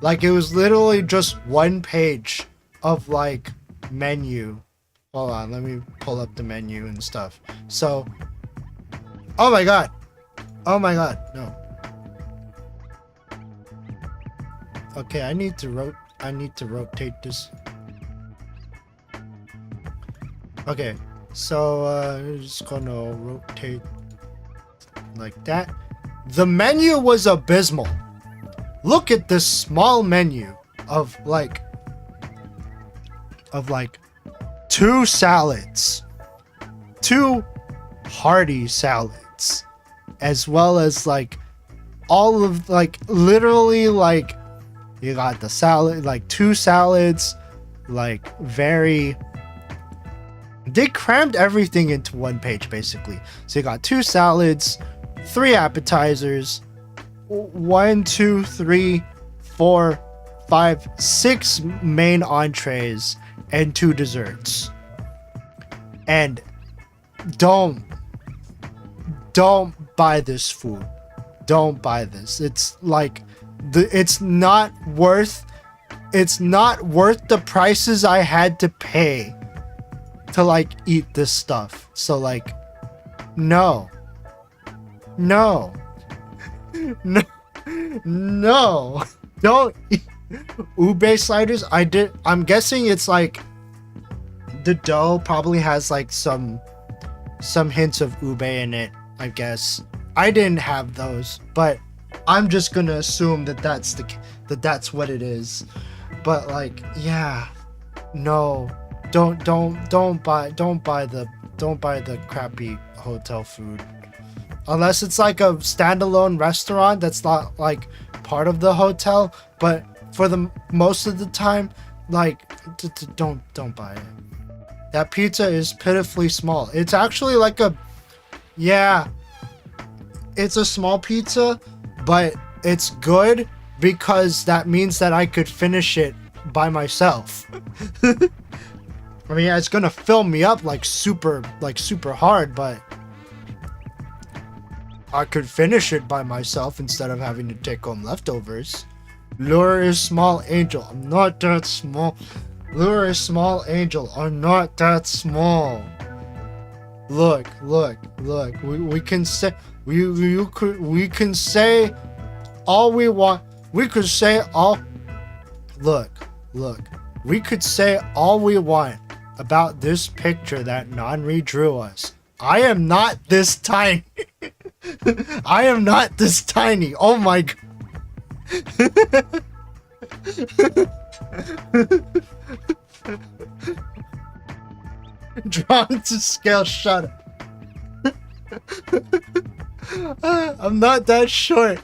Like, it was literally just one page of like menu. Hold on, let me pull up the menu and stuff. So, oh my god, no. Okay, I need to rotate this. Okay, so just gonna rotate like that. The menu was abysmal. Look at this small menu of like 2 salads, 2 hearty salads, as well as like all of like literally like you got the salad, like 2 salads, like very, they crammed everything into one page basically. So you got 2 salads, 3 appetizers, 1, 2, 3, 4, 5, 6 main entrees, and 2 desserts. And don't buy this food. Don't buy this. It's like it's not worth the prices I had to pay to like eat this stuff. So like no. Don't eat ube sliders. I'm guessing it's like the dough probably has like some hints of ube in it, I guess. I didn't have those, but I'm just gonna assume that that's what it is. But like, yeah, no, don't buy the crappy hotel food. Unless it's like a standalone restaurant that's not like part of the hotel, but for the most of the time, like don't buy it. That pizza is pitifully small. It's actually like it's a small pizza, but it's good because that means that I could finish it by myself. I mean, it's gonna fill me up like super hard, but I could finish it by myself instead of having to take home leftovers. Lure is small angel. I'm not that small. Lure is small angel. I'm not that small. Look. We can say we can say all we want. We could say all. Look. We could say all we want about this picture that Nanri drew us. I am not this tiny. I am not this tiny. Oh my god. Drawn to scale, shut up. I'm not that short.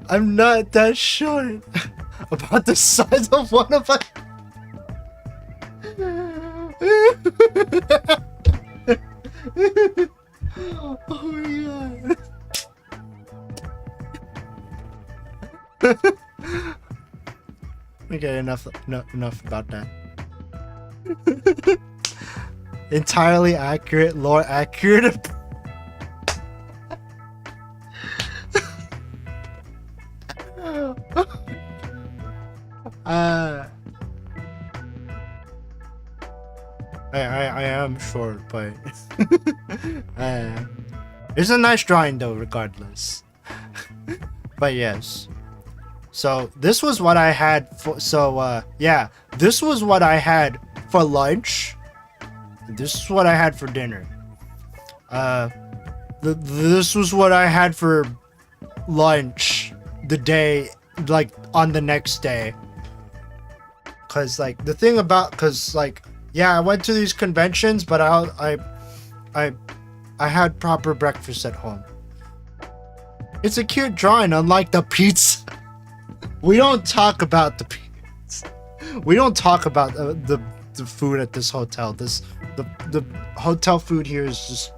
I'm not that short. About the size of one of my... Oh my god. Okay, enough about that. Entirely accurate, lore accurate. I am short, but it's a nice drawing though, regardless. But yes. So this was what I had for. This was what I had for lunch. This is what I had for dinner. This was what I had for lunch the day, like on the next day. Cause like the thing about, cause like, yeah, I went to these conventions, but I had proper breakfast at home. It's a cute drawing, unlike the pizza. We don't talk about the pizza. We don't talk about the food at this hotel. The hotel food here is just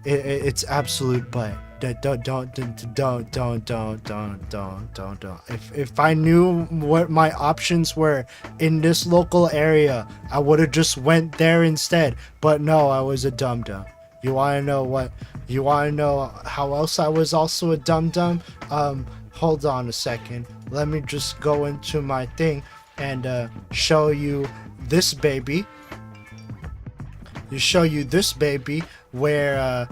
it's absolute butt. Don't. If I knew what my options were in this local area, I would have just went there instead. But no, I was a dum-dum. You wanna know what? You wanna know how else I was also a dum-dum? Hold on a second. Let me just go into my thing and show you this baby. Show you this baby where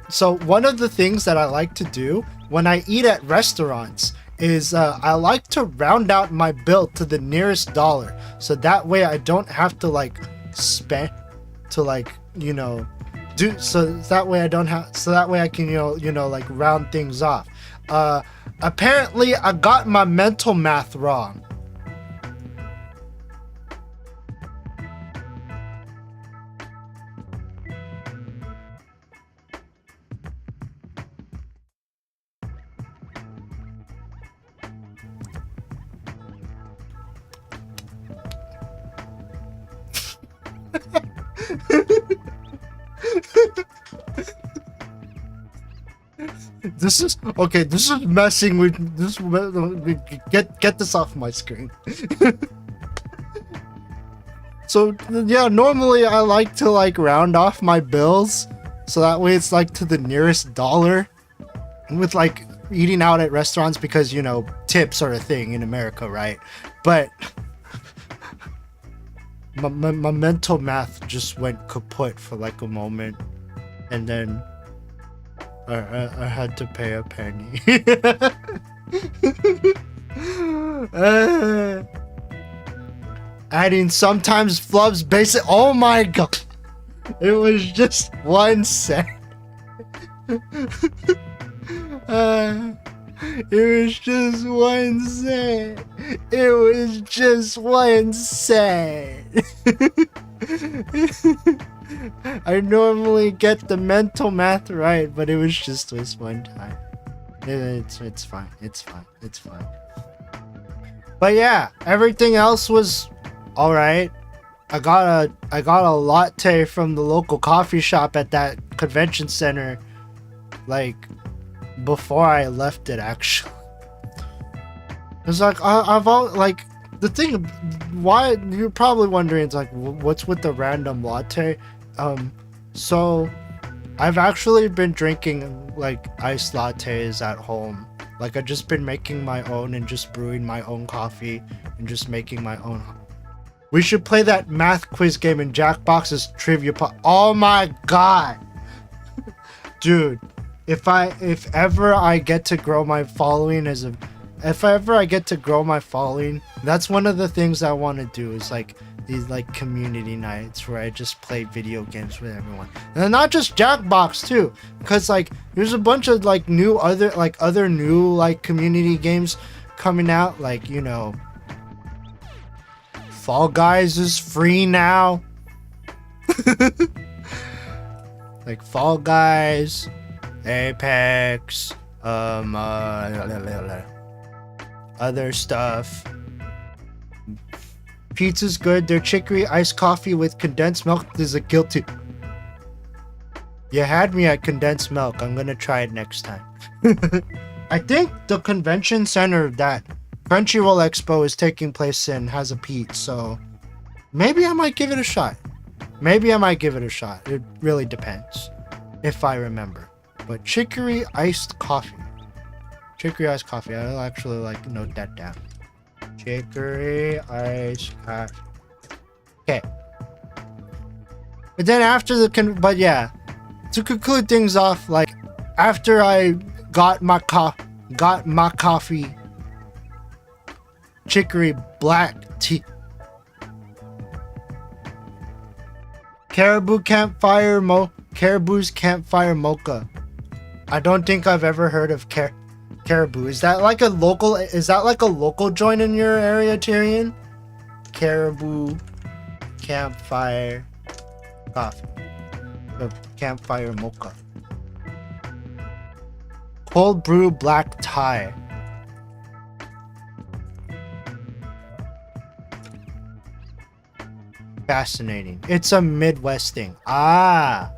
so one of the things that I like to do when I eat at restaurants is I like to round out my bill to the nearest dollar, so that way I don't have to like spend to like, you know, do, so that way I don't have, so that way I can, you know, like round things off. Apparently I got my mental math wrong. This is okay. This is messing with this. Get this off my screen. So yeah, normally I like to like round off my bills, so that way it's like to the nearest dollar. With like eating out at restaurants, because you know tips are a thing in America, right? But my mental math just went kaput for like a moment, and then I had to pay a penny. Adding sometimes flubs basic. Oh my god, it was just 1 cent. It was just 1 cent. It was just 1 cent. I normally get the mental math right, but it was just this one time. It's fine. It's fine. It's fine. But yeah, everything else was all right. I got a latte from the local coffee shop at that convention center, like before I left it. Actually, it's like I've all like the thing. Why you're probably wondering? It's like what's with the random latte? So I've actually been drinking like iced lattes at home. Like I've just been making my own and just brewing my own coffee and just making my own. We should play that math quiz game in Jackbox's trivia oh my god. Dude, if ever I get to grow my following as a if ever I get to grow my following, that's one of the things I want to do is like these like community nights where I just play video games with everyone. And not just Jackbox too, because like there's a bunch of like new other new like community games coming out, like, you know, Fall Guys is free now. Like Fall Guys, Apex, other stuff. Pizza's good. Their chicory iced coffee with condensed milk is a guilty. You had me at condensed milk. I'm gonna try it next time. I think the convention center that Crunchyroll Expo is taking place in has a Pete, so maybe I might give it a shot. Maybe I might give it a shot. It really depends if I remember. But chicory iced coffee. Chicory iced coffee. I'll actually like note that down. Chicory iced coffee. Okay. But then after the but yeah, to conclude things off, like after I got my coffee, chicory black tea. Caribou's campfire mocha. I don't think I've ever heard of Caribou. Is that like a local joint in your area, Tyrion? Caribou campfire coffee. Campfire mocha. Cold brew black tie. Fascinating. It's a Midwest thing. I'm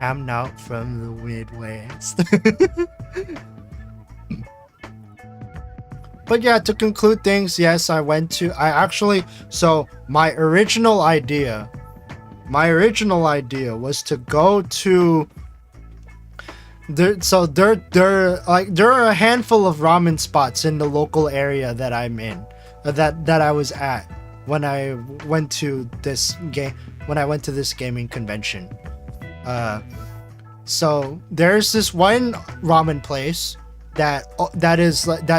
not from the Midwest. But yeah, to conclude things, yes, my original idea was to go to there are a handful of ramen spots in the local area that I'm in, that I was at when I went to this gaming convention. So there's this one ramen place that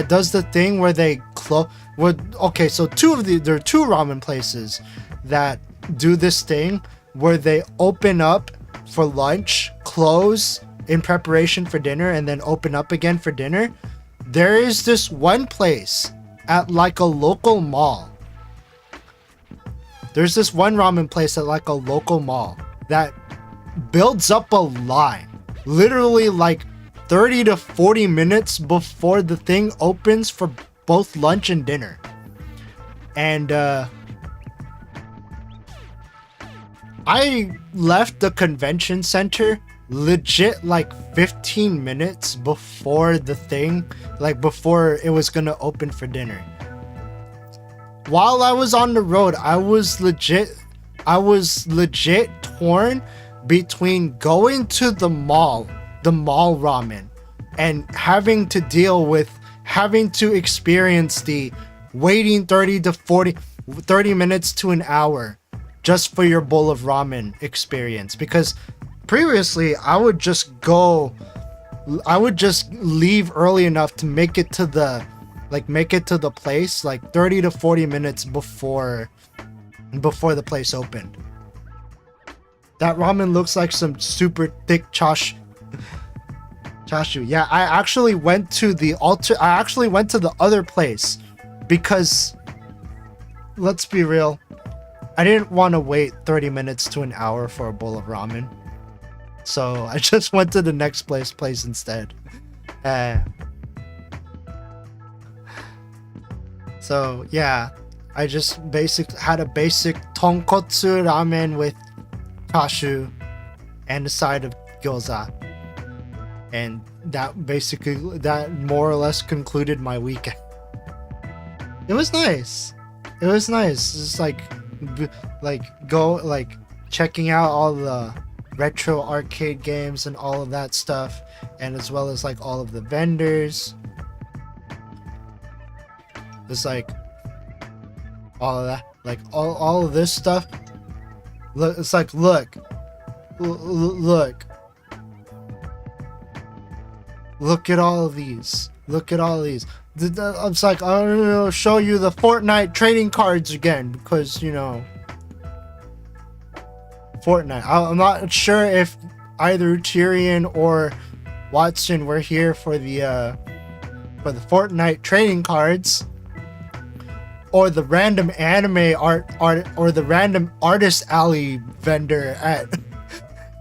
does the thing where they so there are two ramen places that do this thing where they open up for lunch, close in preparation for dinner, and then open up again for dinner. There is this one place at like a local mall. There's this one ramen place at like a local mall that builds up a line literally like 30 to 40 minutes before the thing opens for both lunch and dinner. And I left the convention center legit like 15 minutes before the thing, like before it was gonna open for dinner. While I was on the road, I was legit torn between going to the mall ramen and having to experience the waiting 30 minutes to an hour just for your bowl of ramen experience. Because previously I would just leave early enough to make it to the place like 30 to 40 minutes before the place opened. That ramen looks like some super thick chashu. Yeah, I actually went to the other place because, let's be real, I didn't want to wait 30 minutes to an hour for a bowl of ramen. So I just went to the next place instead. So yeah, I just had a basic tonkotsu ramen with chashu and a side of gyoza. And that more or less concluded my weekend. It was nice. Just checking out all the retro arcade games and all of that stuff, and as well as like all of the vendors. It's like all of that, like all of this stuff. Look, it's like look at all of these. It's like, I'm gonna show you the Fortnite trading cards again because, you know, Fortnite. I'm not sure if either Tyrion or Watson were here for the Fortnite trading cards, or the random anime art or the random artist alley vendor at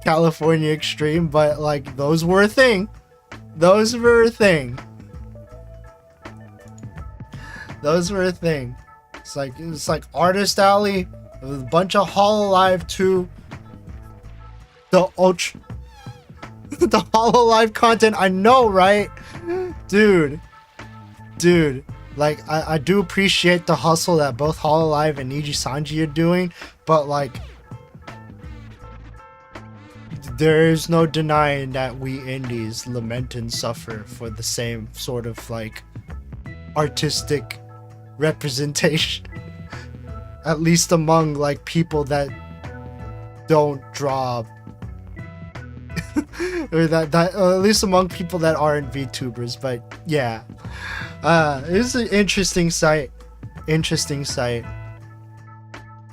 California Extreme, but like those were a thing. Those were a thing. It's like Artist Alley with a bunch of Hololive 2. The Hololive content, I know, right? Dude. Like, I do appreciate the hustle that both Hololive and Niji Sanji are doing, but like, there is no denying that we indies lament and suffer for the same sort of like artistic representation, at least among like people that don't draw, or at least among people that aren't VTubers. But yeah, it's an interesting site.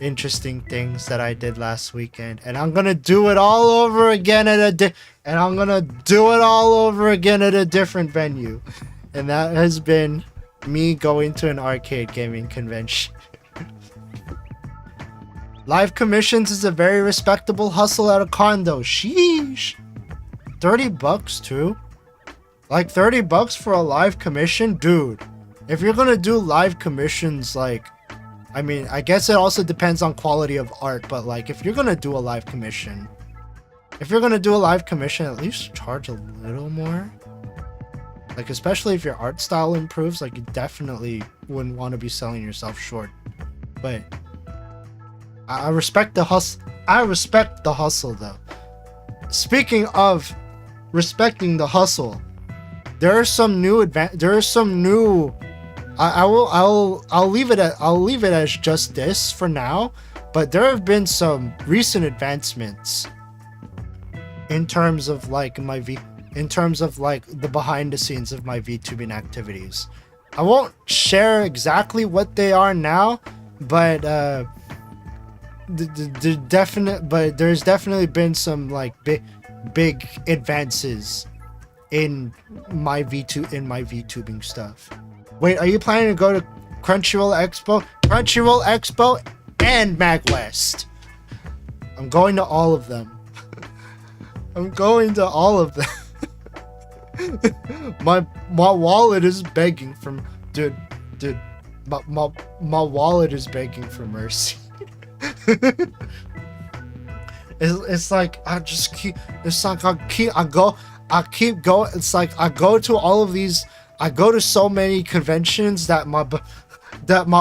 interesting things that I did last weekend, and I'm gonna do it all over again at a different venue, and that has been me going to an arcade gaming convention. Live commissions is a very respectable hustle at a condo. Sheesh. $30 too? Like $30 for a live commission? Dude, if you're gonna do live commissions, like, I mean, I guess it also depends on quality of art, but like, if you're gonna do a live commission, at least charge a little more. Like, especially if your art style improves, like, you definitely wouldn't want to be selling yourself short. But I respect the hustle. I respect the hustle, though. Speaking of respecting the hustle, there are some new I'll leave it as just this for now, but there have been some recent advancements in terms of like the behind the scenes of my VTubing activities. I won't share exactly what they are now, but there's definitely been some like big advances in my VTubing stuff. Wait, are you planning to go to Crunchyroll Expo and MagWest? I'm going to all of them. My wallet is begging for my wallet is begging for mercy. It's like I go to so many conventions that my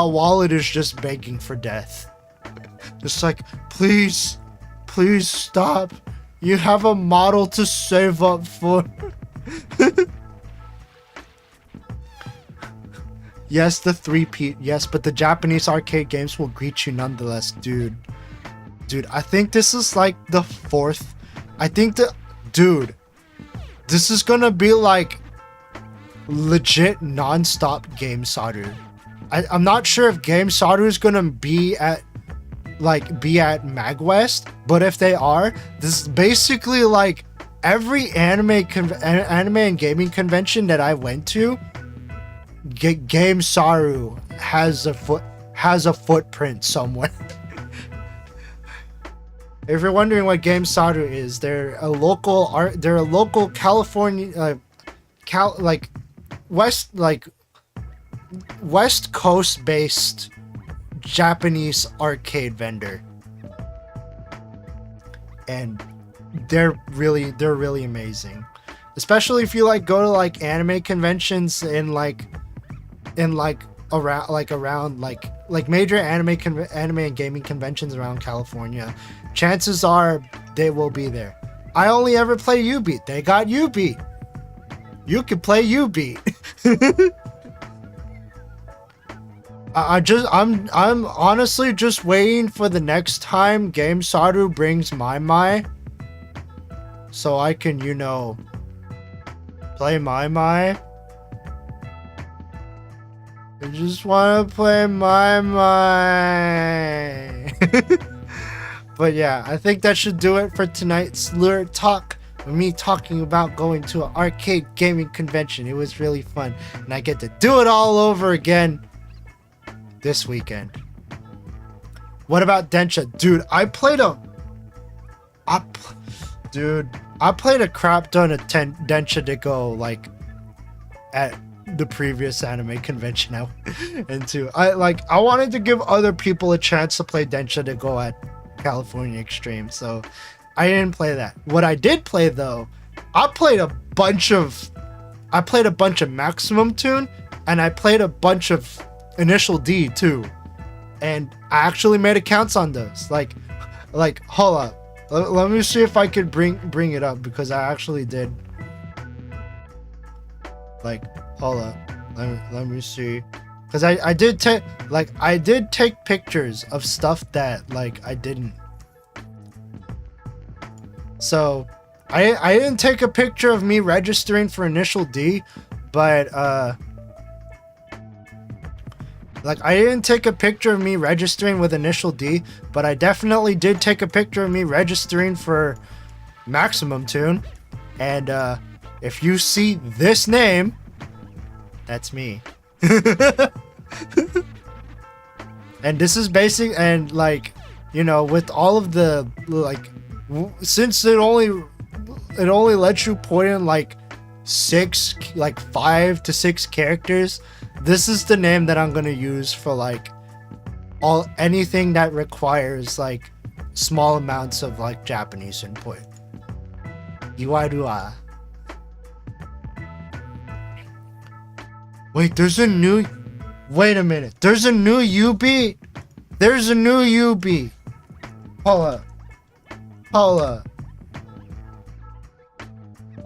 wallet is just begging for death. It's like, please stop. You have a model to save up for. Yes, the 3-peat. Yes, but the Japanese arcade games will greet you nonetheless, dude. Dude, I think this is like the 4th. This is gonna be like legit non-stop Game Saru. I'm not sure if Game Saru is gonna be at MagWest, but if they are, this is basically like every anime and gaming convention that I went to. Game Saru has a footprint somewhere. If you're wondering what Game Saru is, they're a local California West Coast based Japanese arcade vendor, and they're really amazing, especially if you like go to like anime conventions around major anime and gaming conventions around California. Chances are they will be there. I only ever play U-Beat. They got U-Beat. You can play U-Beat. I'm honestly just waiting for the next time Game Saru brings my so I can, play my. I just want to play my. But yeah, I think that should do it for tonight's Lure Talk. Me talking about going to an arcade gaming convention. It was really fun, and I get to do it all over again this weekend. What about Densha? Dude, I played a crap ton of Densha to go like at the previous anime convention I went to. I wanted to give other people a chance to play Densha to go at California Extreme, so I didn't play that. What I did play though, I played a bunch of Maximum Tune, and I played a bunch of Initial D too, and I actually made accounts on those. Like hold up, let me see if I could bring it up, because I actually did. Like, hold up, let me see, because I did take pictures of stuff that like I didn't. So I didn't take a picture of me registering for Initial D, but Like, I didn't take a picture of me registering with initial D, but I definitely did take a picture of me registering for Maximum Tune. And if you see this name, that's me. And this is basic, and like, you know, with all of the, like, since it only lets you put in like 5 to 6 characters, this is the name that I'm gonna use for like anything that requires like small amounts of like Japanese input. Iwarua. Wait, wait a minute. There's a new UB. There's a new UB. Hold up.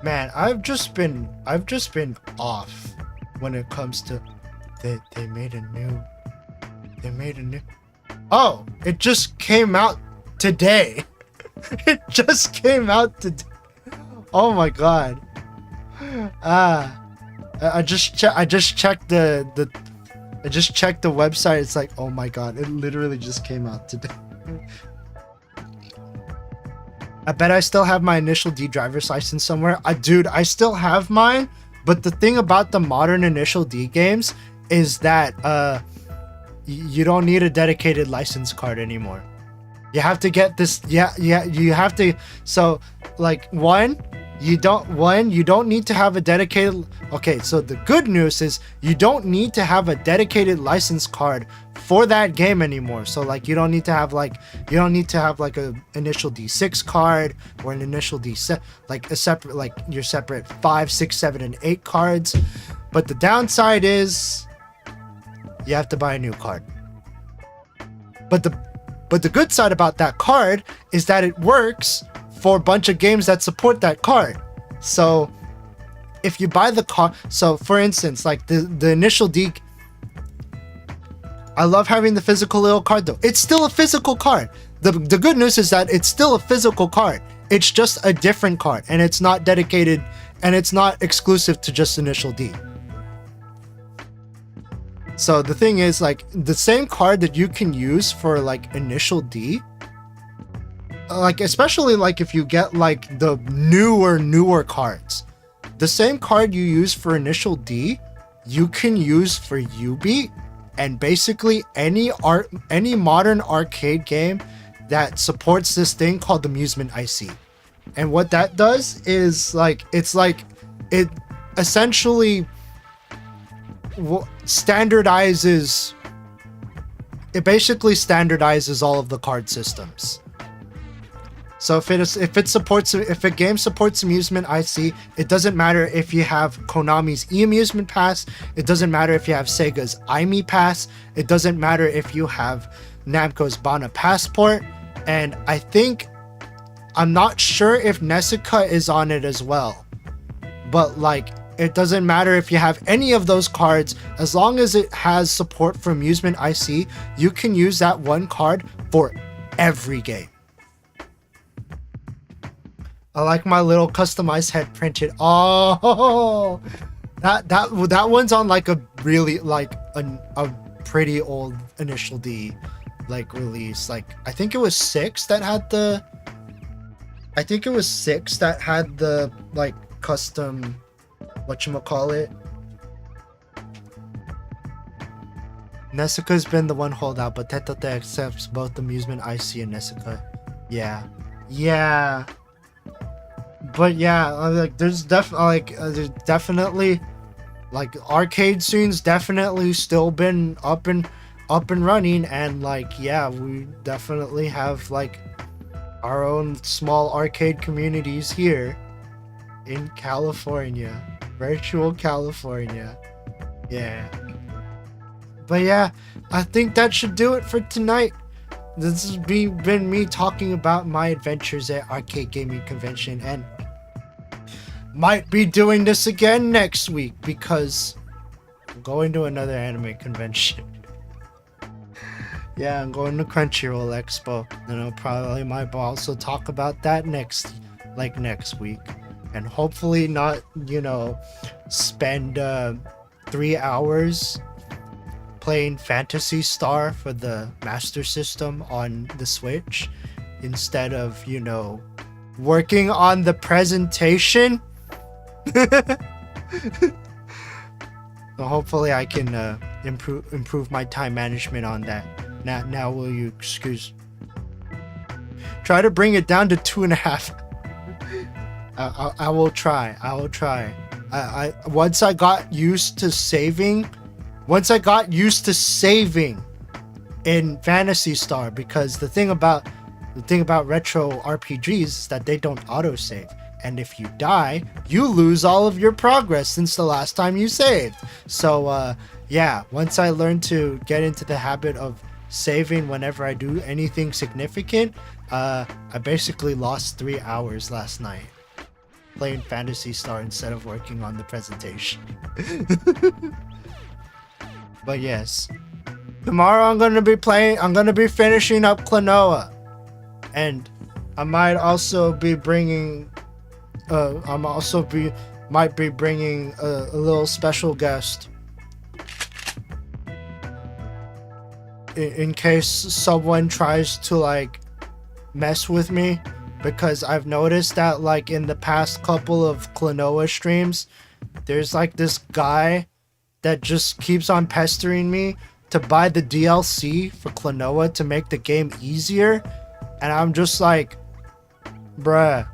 Man, I've just been off when it comes to they made a new. Oh, it just came out today. It just came out today. Oh my god. I just checked the website. It's like, oh my god, it literally just came out today. I bet I still have my initial D driver's license somewhere. Dude, I still have mine, but the thing about the modern initial D games is that you don't need a dedicated license card anymore. You have to get this. Yeah, you have to. So like you don't need to have a dedicated. Okay, so the good news is you don't need to have a dedicated license card for that game anymore. So like you don't need to have like a initial D6 card or an initial D7, like a separate, like your separate 5, 6, 7, and 8 cards. But the downside is you have to buy a new card. But the good side about that card is that it works for a bunch of games that support that card. So if you buy the card, so for instance, like the initial D, I love having the physical little card though. It's still a physical card. The good news is that it's still a physical card. It's just a different card, and it's not dedicated, and it's not exclusive to just initial D. So the thing is, like, the same card that you can use for like initial D, like especially like if you get like the newer cards, the same card you use for initial D, you can use for UB, and basically any modern arcade game that supports this thing called Amusement IC. And what that does is like it essentially standardizes. It basically standardizes all of the card systems. So if a game supports Amusement IC, it doesn't matter if you have Konami's eAmusement Pass, it doesn't matter if you have Sega's iMe Pass, it doesn't matter if you have Namco's Bana Passport, and I'm not sure if Nessica is on it as well. But like, it doesn't matter if you have any of those cards, as long as it has support for Amusement IC, you can use that one card for every game. I like my little customized head printed. Oh, that one's on like a really like a pretty old initial D like release. Like I think it was 6 that had the like custom whatchamacallit. Nessica's been the one holdout, but Tetote accepts both Amusement IC and Nessica. Yeah. But yeah, like there's definitely like arcade scenes definitely still been up and running, and like yeah, we definitely have like our own small arcade communities here in California, virtual California. Yeah. But yeah, I think that should do it for tonight. This has been me talking about my adventures at Arcade Gaming Convention, and might be doing this again next week because I'm going to another anime convention. Yeah, I'm going to Crunchyroll Expo, and I might also talk about that next week, and hopefully not, spend 3 hours playing Phantasy Star for the Master System on the Switch instead of, you know, working on the presentation. So hopefully I can improve my time management on that. Now will you excuse? Try to bring it down to 2.5. I will try. Once I got used to saving in Phantasy Star, because the thing about retro RPGs is that they don't autosave. And if you die, you lose all of your progress since the last time you saved. So yeah, once I learned to get into the habit of saving whenever I do anything significant, I basically lost 3 hours last night playing Phantasy Star instead of working on the presentation. But yes, tomorrow I'm gonna be finishing up Klonoa, and I might also be bringing might be bringing a little special guest in case someone tries to like mess with me, because I've noticed that like in the past couple of Klonoa streams, there's like this guy that just keeps on pestering me to buy the DLC for Klonoa to make the game easier, and I'm just like, bruh,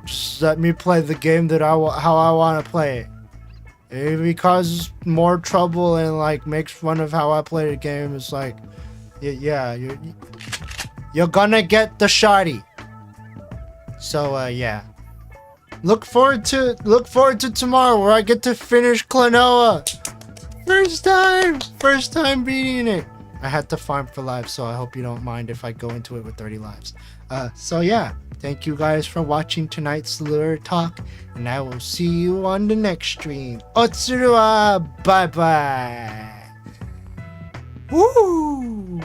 just let me play the game that how I want to play it. If he causes more trouble and like makes fun of how I play the game, it's like, yeah, you're gonna get the shoddy. So yeah, look forward to tomorrow where I get to finish Klonoa. First time beating it. I had to farm for lives, so I hope you don't mind if I go into it with 30 lives. So yeah, thank you guys for watching tonight's Lure Talk, and I will see you on the next stream. Otsuru wa, bye bye. Woo!